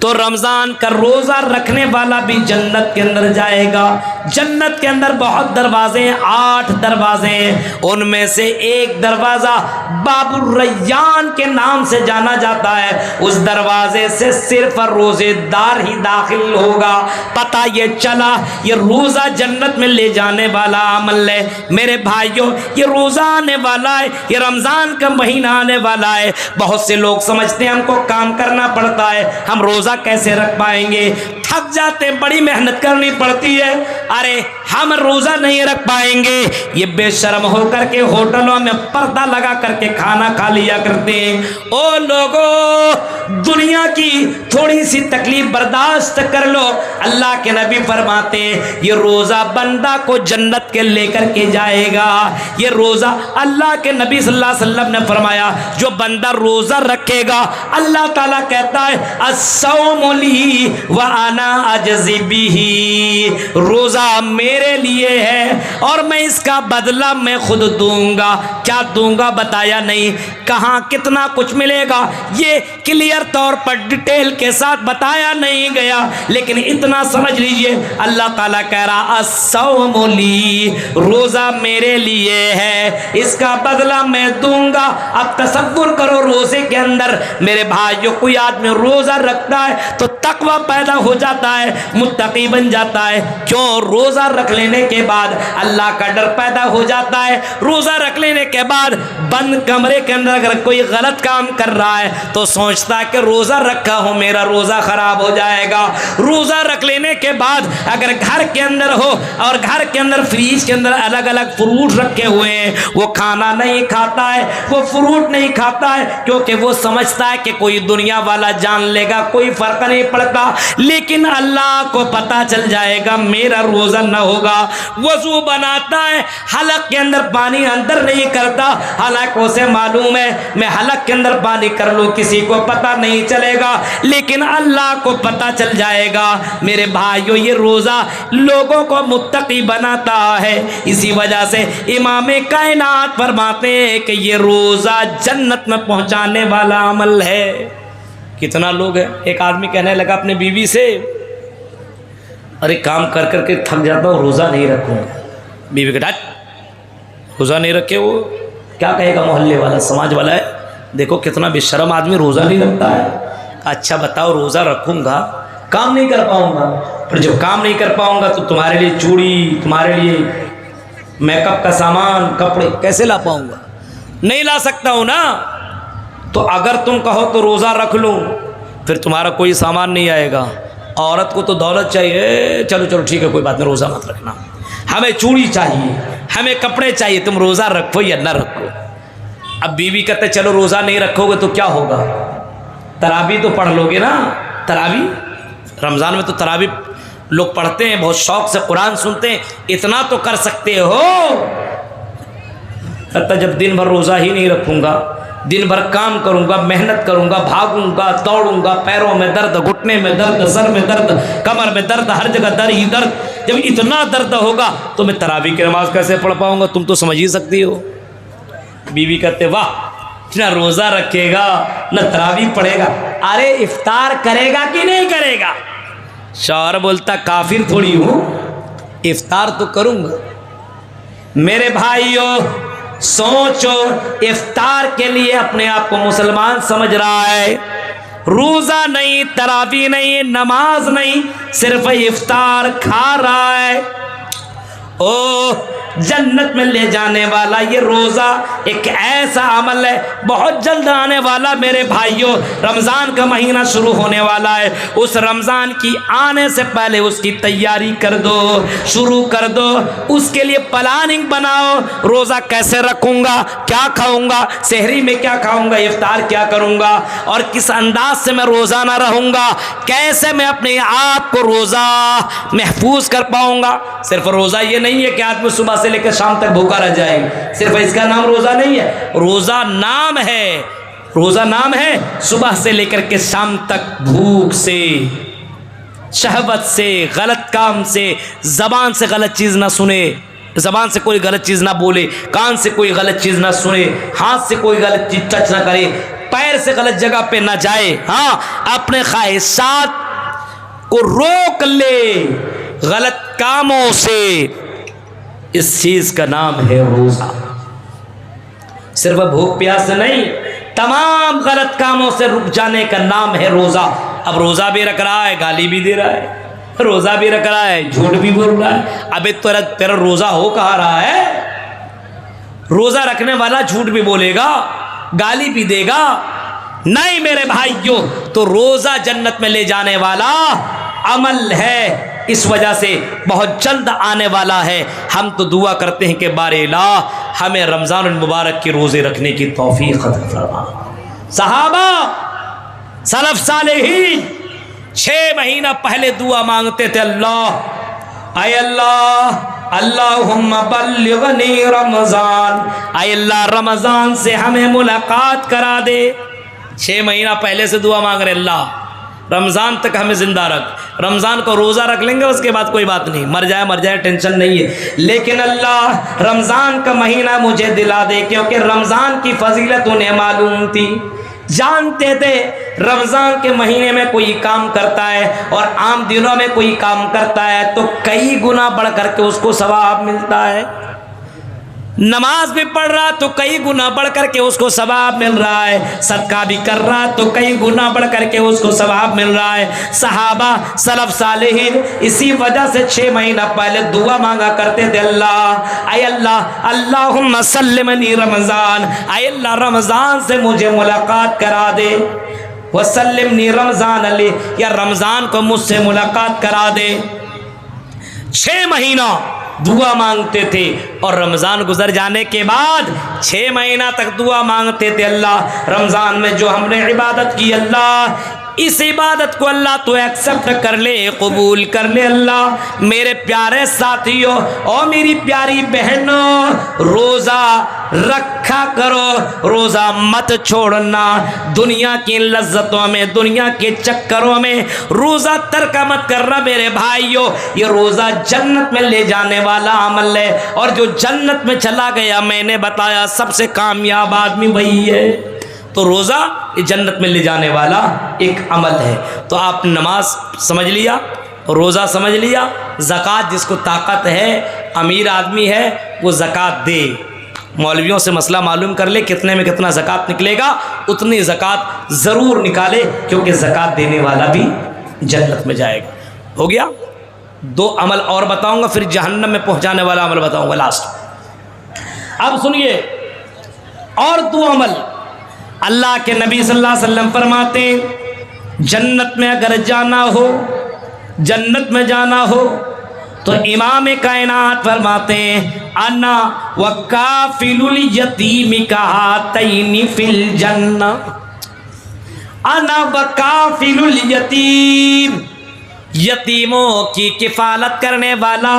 तो रमज़ान का रोज़ा रखने वाला भी जन्नत के अंदर जाएगा। जन्नत के अंदर बहुत दरवाजे हैं, 8 दरवाजे हैं। उनमें से एक दरवाज़ा बाबुर रैयान के नाम से जाना जाता है। उस दरवाजे से सिर्फ रोज़ेदार ही दाखिल होगा। पता ये चला ये रोज़ा जन्नत में ले जाने वाला अमल है। मेरे भाइयों, ये रोज़ा आने वाला है, ये रमज़ान का महीना आने वाला है। बहुत से लोग समझते हैं हमको काम करना पड़ता है, हम रोज़ा कैसे रख पाएंगे, थक जाते, बड़ी मेहनत करनी पड़ती है, अरे हम रोजा नहीं रख पाएंगे। ये बेशर्म होकर के होटलों में पर्दा लगा करके खाना खा लिया करते हैं। ओ लोगों, दुनिया की थोड़ी सी तकलीफ बर्दाश्त कर लो। अल्लाह के नबी फरमाते हैं ये रोजा बंदा को जन्नत के लेकर के जाएगा। ये रोजा, अल्लाह के नबी सल्लल्लाहु अलैहि वसल्लम ने फरमाया जो बंदा रोजा रखेगा, अल्लाह ताला कहता है अस्सौमुली व अना अजज़ी बिही, रोजा मेरे लिए है और मैं इसका बदला मैं खुद दूंगा। क्या दूंगा बताया नहीं, कहाँ कितना कुछ मिलेगा ये क्लियर तौर पर डिटेल के साथ बताया नहीं गया, लेकिन इतना समझ लीजिए अल्लाह ताला कह रहा अस्सौमुली, रोजा मेरे लिए है, इसका बदला मैं दूंगा। अब तसव्वुर करो रोजे के अंदर मेरे भाइयों, कोई आदमी रोजा रखता है तो तकवा पैदा हो जाता है, मुत्तकी बन जाता है। क्यों? रोजा रख लेने के बाद अल्लाह का डर पैदा हो जाता है। रोजा रख लेने के बाद बंद कमरे के अंदर अगर कोई गलत काम कर रहा है तो सोचता है कि रोजा रखा हो मेरा रोजा खराब हो जाएगा। रोजा रख लेने के बाद अगर घर के अंदर हो और घर के अंदर फ्रीज के अंदर अलग अलग फ्रूट रखे हुए हैं, वो खाना नहीं खाता है, वो फ्रूट नहीं खाता है, क्योंकि वो समझता है कि कोई दुनिया वाला जान लेगा, कोई फर्क नहीं पड़ता। लेकिन अल्लाह को पता चल जाएगा मेरा रोजा न होगा। वजू बनाता है, हलक के अंदर पानी अंदर नहीं करता, हालांकि उसे मालूम है मैं हलक के अंदर पानी कर लूं किसी को पता नहीं चलेगा, लेकिन अल्लाह को पता चल जाएगा। मेरे भाइयों, ये रोजा लोगों को मुत्तकी बनाता है। इसी वजह से इमाम कायनात फरमाते हैं कि ये रोजा जन्नत में पहुंचाने वाला अमल है। कितना लोग है, एक आदमी कहने लगा अपने बीवी से, अरे काम कर करके थक जाता हूँ, रोज़ा नहीं रखूँगा। बीवी के डांट, रोज़ा नहीं रखे वो क्या कहेगा मोहल्ले वाला, समाज वाला है, देखो कितना बेशर्म आदमी रोज़ा नहीं रखता है। अच्छा बताओ, रोज़ा रखूँगा, काम नहीं कर पाऊँगा, पर जब काम नहीं कर पाऊँगा तो तुम्हारे लिए चूड़ी, तुम्हारे लिए मेकअप का सामान, कपड़े कैसे ला पाऊँगा? नहीं ला सकता हूँ ना। तो अगर तुम कहो तो रोज़ा रख लूँ, फिर तुम्हारा कोई सामान नहीं आएगा। औरत को तो दौलत चाहिए, चलो चलो ठीक है कोई बात नहीं, रोज़ा मत रखना। हमें चूड़ी चाहिए, हमें कपड़े चाहिए, तुम रोज़ा रखो या ना रखो। अब बीवी कहते चलो रोज़ा नहीं रखोगे तो क्या होगा, तरावी तो पढ़ लोगे ना। तरावी रमज़ान में तो तरावी लोग पढ़ते हैं, बहुत शौक से कुरान सुनते हैं, इतना तो कर सकते हो। कहता जब दिन भर रोज़ा ही नहीं रखूँगा, दिन भर काम करूँगा, मेहनत करूँगा, भागूंगा, दौड़ूंगा, पैरों में दर्द, घुटने में दर्द, सर में दर्द, कमर में दर्द, हर जगह दर्द ही दर्द, जब इतना दर्द होगा तो मैं तरावी की नमाज कैसे पढ़ पाऊँगा, तुम तो समझ ही सकती हो। बीवी कहते वाह, ना रोज़ा रखेगा न तरावी पढ़ेगा, अरे इफ्तार करेगा कि नहीं करेगा। शौहर बोलता काफिर थोड़ी हूँ, इफ्तार तो करूँगा। मेरे भाइयों सोचो, इफ्तार के लिए अपने आप को मुसलमान समझ रहा है, रोज़ा नहीं, तरावी नहीं, नमाज नहीं, सिर्फ इफ्तार खा रहा है। ओ जन्नत में ले जाने वाला ये रोज़ा एक ऐसा अमल है बहुत जल्द आने वाला। मेरे भाइयों रमज़ान का महीना शुरू होने वाला है, उस रमज़ान की आने से पहले उसकी तैयारी कर दो, शुरू कर दो, उसके लिए प्लानिंग बनाओ। रोज़ा कैसे रखूँगा, क्या खाऊँगा, सहरी में क्या खाऊँगा, इफ्तार क्या करूँगा और किस अंदाज से मैं रोज़ा ना रहूँगा, कैसे मैं अपने आप को रोज़ा महफूज कर पाऊँगा। सिर्फ रोज़ा ये नहीं है कि आदमी सुबह से लेकर शाम तक भूखा रह जाए, सिर्फ इसका नाम रोज़ा नहीं है। रोज़ा नाम है, रोज़ा नाम है सुबह से लेकर के शाम तक भूख से, शहवत से, गलत काम से, ज़बान से गलत चीज़ ना सुने, ज़बान से कोई गलत चीज़ ना बोले, कान से कोई गलत चीज़ ना सुने, हाथ से कोई गलत चीज़ टच ना करे, पैर से गलत जगह पे ना जाए। हाँ, अपने ख्वाहिशात को रोक ले गलत कामों से। इस चीज का नाम है रोजा। सिर्फ भूख प्यास नहीं, तमाम गलत कामों से रुक जाने का नाम है रोजा। अब रोजा भी रख रहा है, गाली भी दे रहा है, रोजा भी रख रहा है, झूठ भी बोल रहा है। अबे तेरा रोजा हो कहाँ रहा है? रोजा रखने वाला झूठ भी बोलेगा, गाली भी देगा। नहीं मेरे भाइयों, तो रोजा जन्नत में ले जाने वाला अमल है, इस वजह से बहुत जल्द आने वाला है। हम तो दुआ करते हैं कि बारे ला हमें रमज़ान मुबारक के रोज़े रखने की तौफीक अता फरमा। सहाबा सलफ सालेहीन 6 महीना पहले दुआ मांगते थे, अल्लाह आय अल्लाह अल्लाहुम्मा बल्लिगनी रमज़ान, आय अल्लाह रमज़ान से हमें मुलाकात करा दे। 6 महीना पहले से दुआ मांग रहे, अल्लाह रमज़ान तक हमें ज़िंदा रख। रमज़ान को रोज़ा रख लेंगे, उसके बाद कोई बात नहीं, मर जाए टेंशन नहीं है, लेकिन अल्लाह रमज़ान का महीना मुझे दिला दे, क्योंकि रमज़ान की फजीलत उन्हें मालूम थी, जानते थे रमज़ान के महीने में कोई काम करता है और आम दिनों में कोई काम करता है तो कई गुना बढ़ करके उसको सवाब मिलता है। नमाज भी पढ़ रहा तो कई गुना बढ़ करके उसको सवाब मिल रहा है, सदका भी कर रहा तो कई गुना बढ़ करके उसको सवाब मिल रहा है। सहाबा सलफ सालेहीन इसी वजह से 6 महीना पहले दुआ मांगा करते थे, अल्लाह आय अल्लाह अल्लाहुम्मा सल्लिमनी रमज़ान, आय अल्लाह रमज़ान से मुझे मुलाकात करा दे, वसल्लिमनी रमज़ान अली, या रमज़ान को मुझसे मुलाकात करा दे। 6 महीना दुआ मांगते थे और रमज़ान गुजर जाने के बाद 6 महीना तक दुआ मांगते थे, अल्लाह रमज़ान में जो हमने इबादत की, अल्लाह इस इबादत को अल्लाह तो एक्सेप्ट कर ले, कबूल कर ले। अल्लाह मेरे प्यारे साथियों और मेरी प्यारी बहनों, रोज़ा रखा करो, रोज़ा मत छोड़ना। दुनिया की लज्जतों में, दुनिया के चक्करों में रोज़ा तर्क मत करना मेरे भाइयों। ये रोज़ा जन्नत में ले जाने वाला अमल है और जो जन्नत में चला गया, मैंने बताया सबसे कामयाब आदमी वही है। तो रोज़ा ये जन्नत में ले जाने वाला एक अमल है। तो आप नमाज समझ लिया, रोज़ा समझ लिया, ज़कात जिसको ताकत है, अमीर आदमी है, वो ज़कात दे। मौलवियों से मसला मालूम कर ले कितने में कितना ज़कात निकलेगा, उतनी ज़कात ज़रूर निकाले, क्योंकि ज़कात देने वाला भी जन्नत में जाएगा। हो गया? 2 अमल और बताऊंगा, फिर जहन्नम में पहुंचाने वाला अमल बताऊंगा लास्ट। अब सुनिए, और 2 अमल अल्लाह के नबी सल्लल्लाहु अलैहि वसल्लम फरमाते, जन्नत में अगर जाना हो, जन्नत में जाना हो तो इमाम कायनात फरमाते हैं अन्ना व काफिलुल यतीम कहातैनी फिल जन्ना, अन्ना व काफिलुल यतीम, यतीमों की किफालत करने वाला,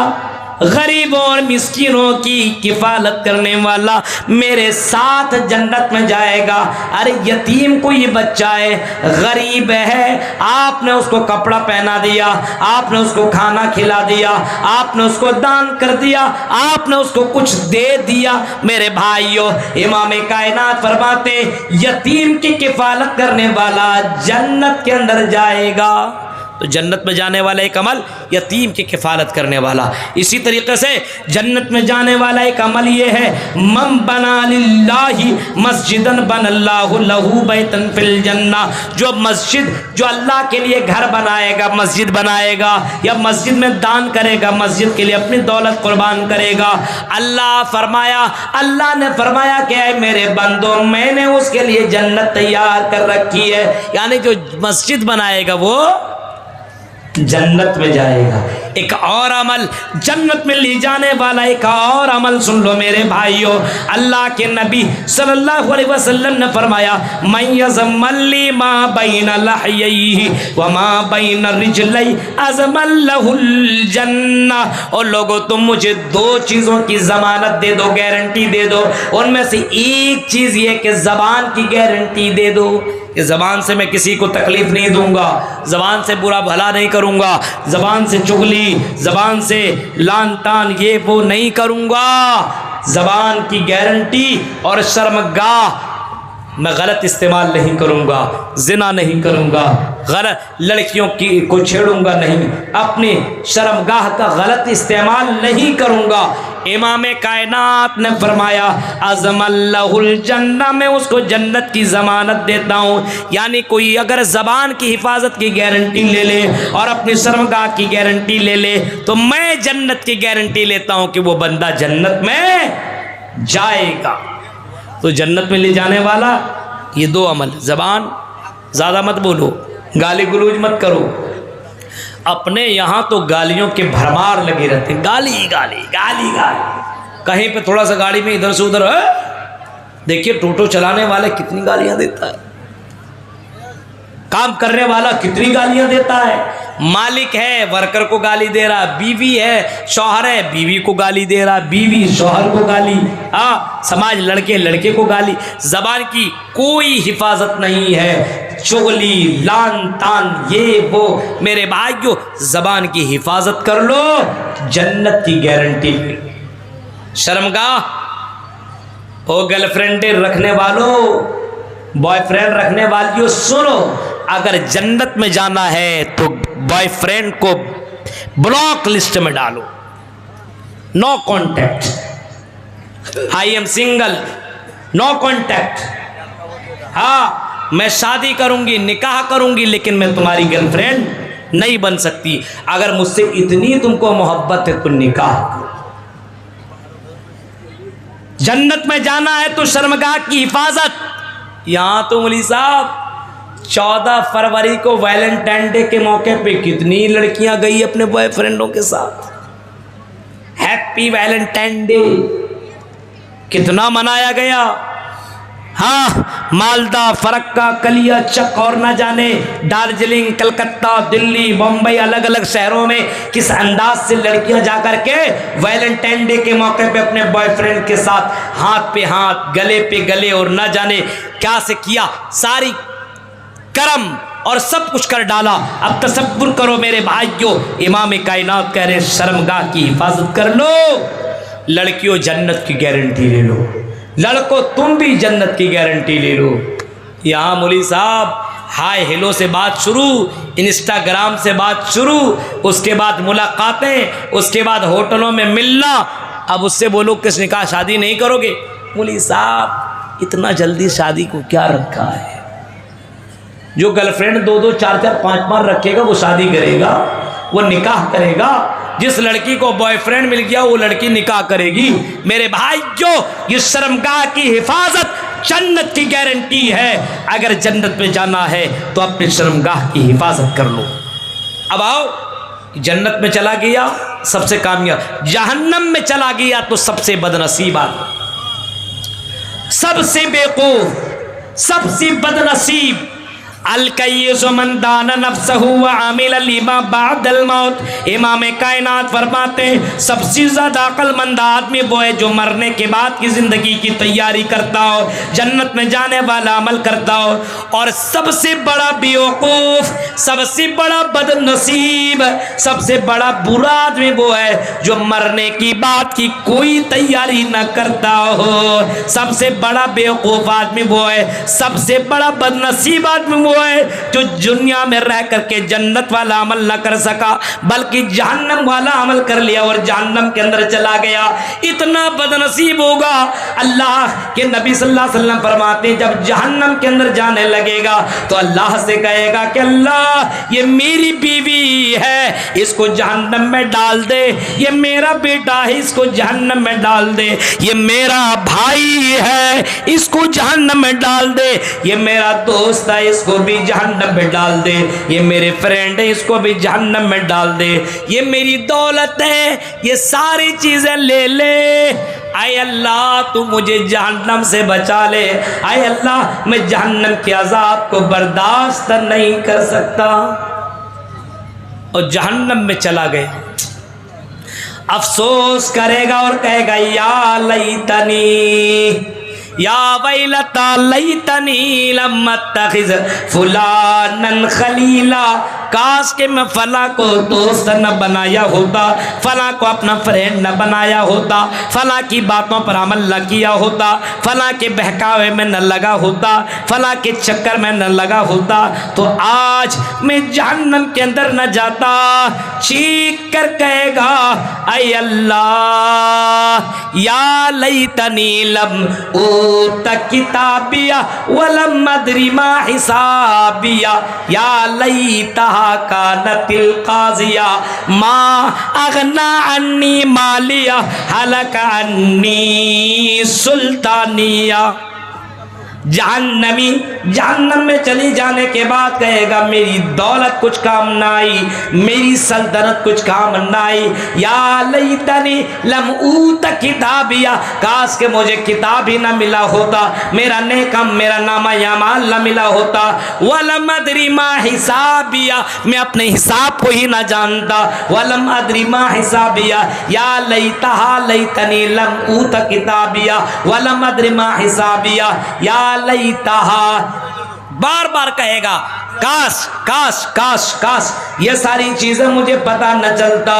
गरीबों और मिस्किनों की किफालत करने वाला मेरे साथ जन्नत में जाएगा। अरे यतीम को ये बच्चा है, गरीब है, आपने उसको कपड़ा पहना दिया, आपने उसको खाना खिला दिया, आपने उसको दान कर दिया, आपने उसको कुछ दे दिया। मेरे भाइयों, इमाम कायनात फरमाते यतीम की किफालत करने वाला जन्नत के अंदर जाएगा। तो जन्नत में जाने वाला एक अमल यतीम की किफ़ालत करने वाला। इसी तरीके से जन्नत में जाने वाला एक अमल ये है, मम बना लिल्लाहि मस्जिदन बनल्लाहु लहू बैतन फिल जन्ना, जो मस्जिद, जो अल्लाह के लिए घर बनाएगा, मस्जिद बनाएगा या मस्जिद में दान करेगा, मस्जिद के लिए अपनी दौलत कुर्बान करेगा, अल्लाह ने फरमाया कि ऐ मेरे बंदो, मैंने उसके लिए जन्नत तैयार कर रखी है। यानी जो मस्जिद बनाएगा वो जन्नत में जाएगा। एक और अमल जन्नत में ले जाने वाला, एक और अमल सुन लो मेरे भाइयों, अल्लाह के नबी सल्लल्लाहु अलैहि वसल्लम ने फरमाया मन यज़मल्ली मा बैन लहयैहि व मा बैन रिजलैहि अज़मल्लहुल जन्ना। और लोगों, तुम मुझे दो चीज़ों की ज़मानत दे दो, गारंटी दे दो। उनमें से एक चीज़ ये कि ज़बान की गारंटी दे दो कि ज़बान से मैं किसी को तकलीफ़ नहीं दूंगा, ज़बान से बुरा भला नहीं करूंगा, ज़बान से चुगली, ज़बान से लान तान ये वो नहीं करूंगा। ज़बान की गारंटी और शर्मगाह, मैं गलत इस्तेमाल नहीं करूंगा, जिना नहीं करूंगा, गलत लड़कियों की को छेड़ूंगा नहीं, अपनी शर्मगाह का गलत इस्तेमाल नहीं करूंगा। इमाम कायनात ने फरमाया अज़मल्लहुल जन्ना, मैं उसको जन्नत की ज़मानत देता हूँ। यानी कोई अगर ज़बान की हिफाजत की गारंटी ले ले और अपनी शर्मगाह की गारंटी ले ले, तो मैं जन्नत की गारंटी लेता हूँ कि वो बंदा जन्नत में जाएगा। तो जन्नत में ले जाने वाला ये दो अमल, ज़बान ज़्यादा मत बोलो, गाली गलौज मत करो। अपने यहाँ तो गालियों के भरमार लगे रहते, गाली गाली गाली गाली, कहीं पे थोड़ा सा गाड़ी में इधर से उधर है। देखिए टोटो चलाने वाले कितनी गालियां देता है, काम करने वाला कितनी गालियां देता है, मालिक है वर्कर को गाली दे रहा, बीवी है शौहर है बीवी को गाली दे रहा, बीवी शौहर को गाली, समाज लड़के लड़के को गाली। जबान की कोई हिफाजत नहीं है, चुगली लान तान ये वो। मेरे भाइयों, जबान की हिफाजत कर लो, जन्नत की गारंटी। शर्मगाह ओ गर्लफ्रेंड रखने वालों, बॉयफ्रेंड रखने वालियों, सुनो, अगर जन्नत में जाना है तो बॉयफ्रेंड को ब्लॉक लिस्ट में डालो, no contact, I am single, no contact. हाँ, मैं शादी करूंगी, निकाह करूंगी, लेकिन मैं तुम्हारी गर्लफ्रेंड नहीं बन सकती। अगर मुझसे इतनी तुमको मोहब्बत है तो निकाह करो। जन्नत में जाना है तो शर्मगाह की हिफाजत। यहां तो मौलवी साहब 14 फरवरी को वैलेंटाइन डे के मौके पे कितनी लड़कियां गई अपने बॉयफ्रेंडों के साथ, हैप्पी वैलेंटाइन डे कितना मनाया गया। हाँ, मालदा, फरक्का, कलिया चक और न जाने दार्जिलिंग, कलकत्ता, दिल्ली, मुंबई, अलग अलग शहरों में किस अंदाज से लड़कियां जाकर के वैलेंटाइन डे के मौके पे अपने बॉयफ्रेंड के साथ हाथ पे हाथ, गले पे गले और न जाने क्या से किया, सारी करम और सब कुछ कर डाला। अब तसव्वुर करो मेरे भाइयों, इमाम कायनात कह रहे शर्मगाह की हिफाजत कर लो। लड़कियों, जन्नत की गारंटी ले लो, लड़कों तुम भी जन्नत की गारंटी ले लो। यहाँ मौलवी साहब हाय हेलो से बात शुरू, इंस्टाग्राम से बात शुरू, उसके बाद मुलाकातें, उसके बाद होटलों में मिलना। अब उससे बोलो किस निकाह शादी नहीं करोगे? मौलवी साहब इतना जल्दी शादी को क्या रखा है? जो गर्लफ्रेंड 2-2, 4-4, 5-5 रखेगा वो शादी करेगा, वो निकाह करेगा। जिस लड़की को बॉयफ्रेंड मिल गया वो लड़की निकाह करेगी। मेरे भाइयों, ये शर्मगाह की हिफाजत जन्नत की गारंटी है। अगर जन्नत में जाना है तो अपने शर्मगाह की हिफाजत कर लो। अब आओ, जन्नत में चला गया सबसे कामयाब, जहन्नम में चला गया तो सबसे बदनसीब आदमी, सबसे बेवकूफ, सबसे बदनसीब। अल-कय्यिसु मन दाना नफ्सहु व आमिल लिमा बादल मौत। इमाम कायनात फरमाते हैं सबसे ज़्यादा अक्लमंद आदमी वो है जो मरने के बाद की ज़िंदगी की तैयारी करता हो, जन्नत में जाने वाला अमल करता हो। और सबसे बड़ा बेवकूफ़, सबसे बड़ा बदनसीब, सबसे बड़ा बुरा आदमी वो है जो मरने की बात की कोई तैयारी न करता हो। सबसे बड़ा बेवकूफ़ आदमी वो है, सबसे बड़ा बदनसीब आदमी वो है जो दुनिया में रह करके जन्नत वाला अमल न कर सका बल्कि जहन्नम वाला अमल कर लिया और जहन्नम के अंदर चला गया। इतना बदनसीब होगा। अल्लाह के नबी सल्लल्लाहु अलैहि वसल्लम फरमाते हैं जब जहन्नम के अंदर जाने लगेगा तो अल्लाह से कहेगा कि अल्लाह ये मेरी बीवी है इसको जहन्नम में डाल दे, ये मेरा बेटा है इसको जहन्नम में डाल दे, ये मेरा भाई है इसको जहन्नम में डाल दे, ये मेरा दोस्त है इसको भी जहन्नम में डाल दे, ये मेरे फ्रेंड है इसको भी जहन्नम में डाल दे, ये मेरी दौलत है ये सारी चीजें ले ले। आए अल्लाह तू मुझे जहन्नम से बचा ले, आए अल्लाह मैं जहन्नम के अजाब को बर्दाश्त नहीं कर सकता। और जहन्नम में चला गया, अफसोस करेगा और कहेगा या लैतनी या वैलता लैतनी लम अत्तखिज़ फुलानन खलीला। काश के मैं फला को दोस्त न बनाया होता, फला को अपना फ्रेंड न बनाया होता, फला की बातों पर अमल न किया होता, फला के बहकावे में न लगा होता, फला के चक्कर में न लगा होता तो आज मैं जहन्नम के अंदर न जाता। चीख कर कहेगा ऐ अल्लाह या लैतनी लम ऊत किताबिया वलम अदरी मा हिसाबिया या लैतहा कानतिल काज़िया मा अगना अन्नी मालिया हलका अन्नी सुल्तानिया। जहन्नमी जहन्नम में चली जाने के बाद कहेगा मेरी दौलत कुछ काम ना आई, मेरी सल्तनत कुछ काम ना आई। या लैतनी लम ऊत किताबिया, काश के मुझे किताब ही ना मिला होता, मेरा नेकम मेरा नामा यामाल ना मिला होता। वलम अदरी मा हिसाबिया, मैं अपने हिसाब को ही ना जानता। वलम अदरी मा हिसाबिया या लैतहा लैतनी लम ऊत किताबिया वलम अदरी मा हिसाबिया या लैतहा। बार बार कहेगा काश काश काश काश ये सारी चीजें मुझे पता न चलता।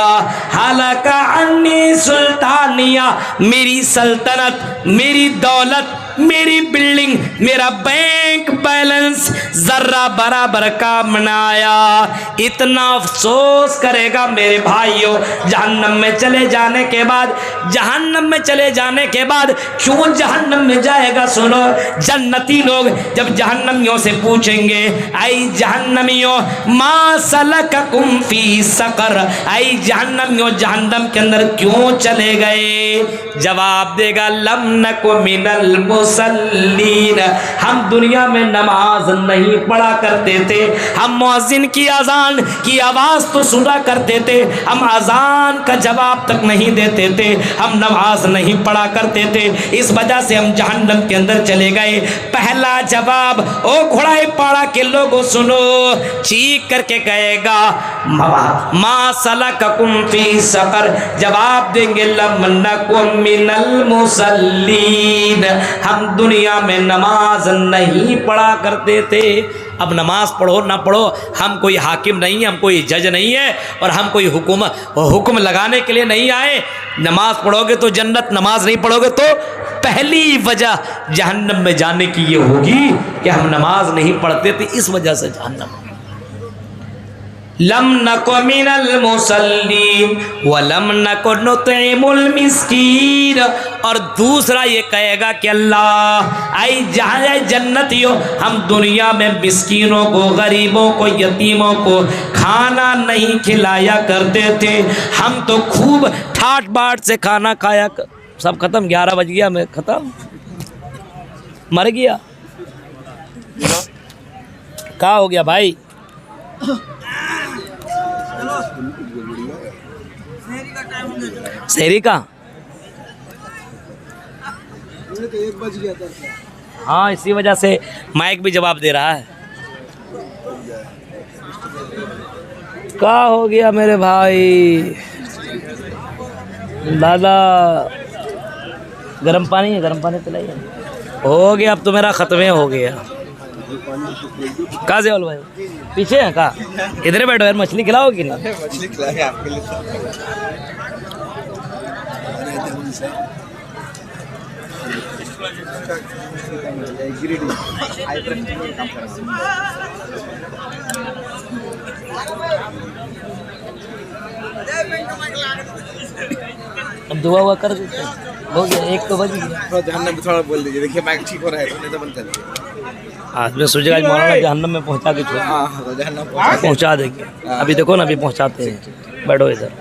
हालाका अन्नी सुल्तानिया, मेरी सल्तनत मेरी दौलत मेरी बिल्डिंग मेरा बैंक बैलेंस जर्रा बराबर काम न आया। इतना अफसोस करेगा मेरे भाइयों जहन्नम में चले जाने के बाद। जहन्नम में चले जाने के बाद क्यों जहन्नम में जाएगा सुनो। जन्नती लोग जब जहन्नमियों से पूछेंगे आई जहन्नमियों मा सलककुम फी सकर, आई जहन्नमियों जहन्नम के अंदर क्यों चले गए। जवाब देगा लम नकु मिनल मुसल्लीन, हम दुनिया में नमाज नहीं पढ़ा करते थे, हम मुअज्जिन की अजान की आवाज़ तो सुना करते थे, हम अजान का जवाब तक नहीं देते थे, हम नमाज नहीं पढ़ा करते थे, इस वजह से हम जहन्नम के अंदर चले गए। पहला जवाब ओ घोड़ाई पाड़ा के लोगों सुनो, चीख करके कहेगा मा सलककुम फी सकर, जवाब देंगे लम नकुम मिनल मुसल्लीन, हम दुनिया में नमाज नहीं पढ़ा करते थे। अब नमाज पढ़ो ना पढ़ो हम कोई हाकिम नहीं है, हम कोई जज नहीं है और हम कोई हुक्म लगाने के लिए नहीं आए। नमाज पढ़ोगे तो जन्नत, नमाज नहीं पढ़ोगे तो पहली वजह जहन्नम में जाने की ये होगी कि हम नमाज नहीं पढ़ते थे, इस वजह से जहन्नम। लम नको मिनल मुसल्लीन वलम नको नुतइमुल मिस्कीन। और दूसरा ये कहेगा कि अल्लाह आई जहाँ जन्नतियों हम दुनिया में मिस्कीनों को गरीबों को यतीमों को खाना नहीं खिलाया करते थे, हम तो खूब ठाट बाट से खाना खाया सब खत्म 11 बज गया मैं खत्म मर गया। क्या हो गया भाई। शहरी का? तो 1 बज गया था। हाँ, इसी वजह से माइक भी जवाब दे रहा है। क्या हो गया मेरे भाई? दादा गर्म पानी है, गर्म पानी पिलाइए। हो गया, अब तो मेरा खत्म हो गया। कहाँ से भाई? पीछे है का? इधर बैठो यार, मछली खिलाओ कि नहीं? मछली खिलाएंगे आपके लिए। अब दुआ हुआ कर देते, हो गया, 1 तो बज गया। थोड़ा जहन्नम में थोड़ा बोल दीजिए, देखिए माइक ठीक हो रहा है तो नहीं तो बंद कर दीजिए। आज में सोचेगा आज मौलाना जहन्नम में पहुंचा के छोड़, हाँ जहन्नम पहुंचा देंगे। अभी देखो ना, अभी पहुंचाते हैं। बैठो इधर।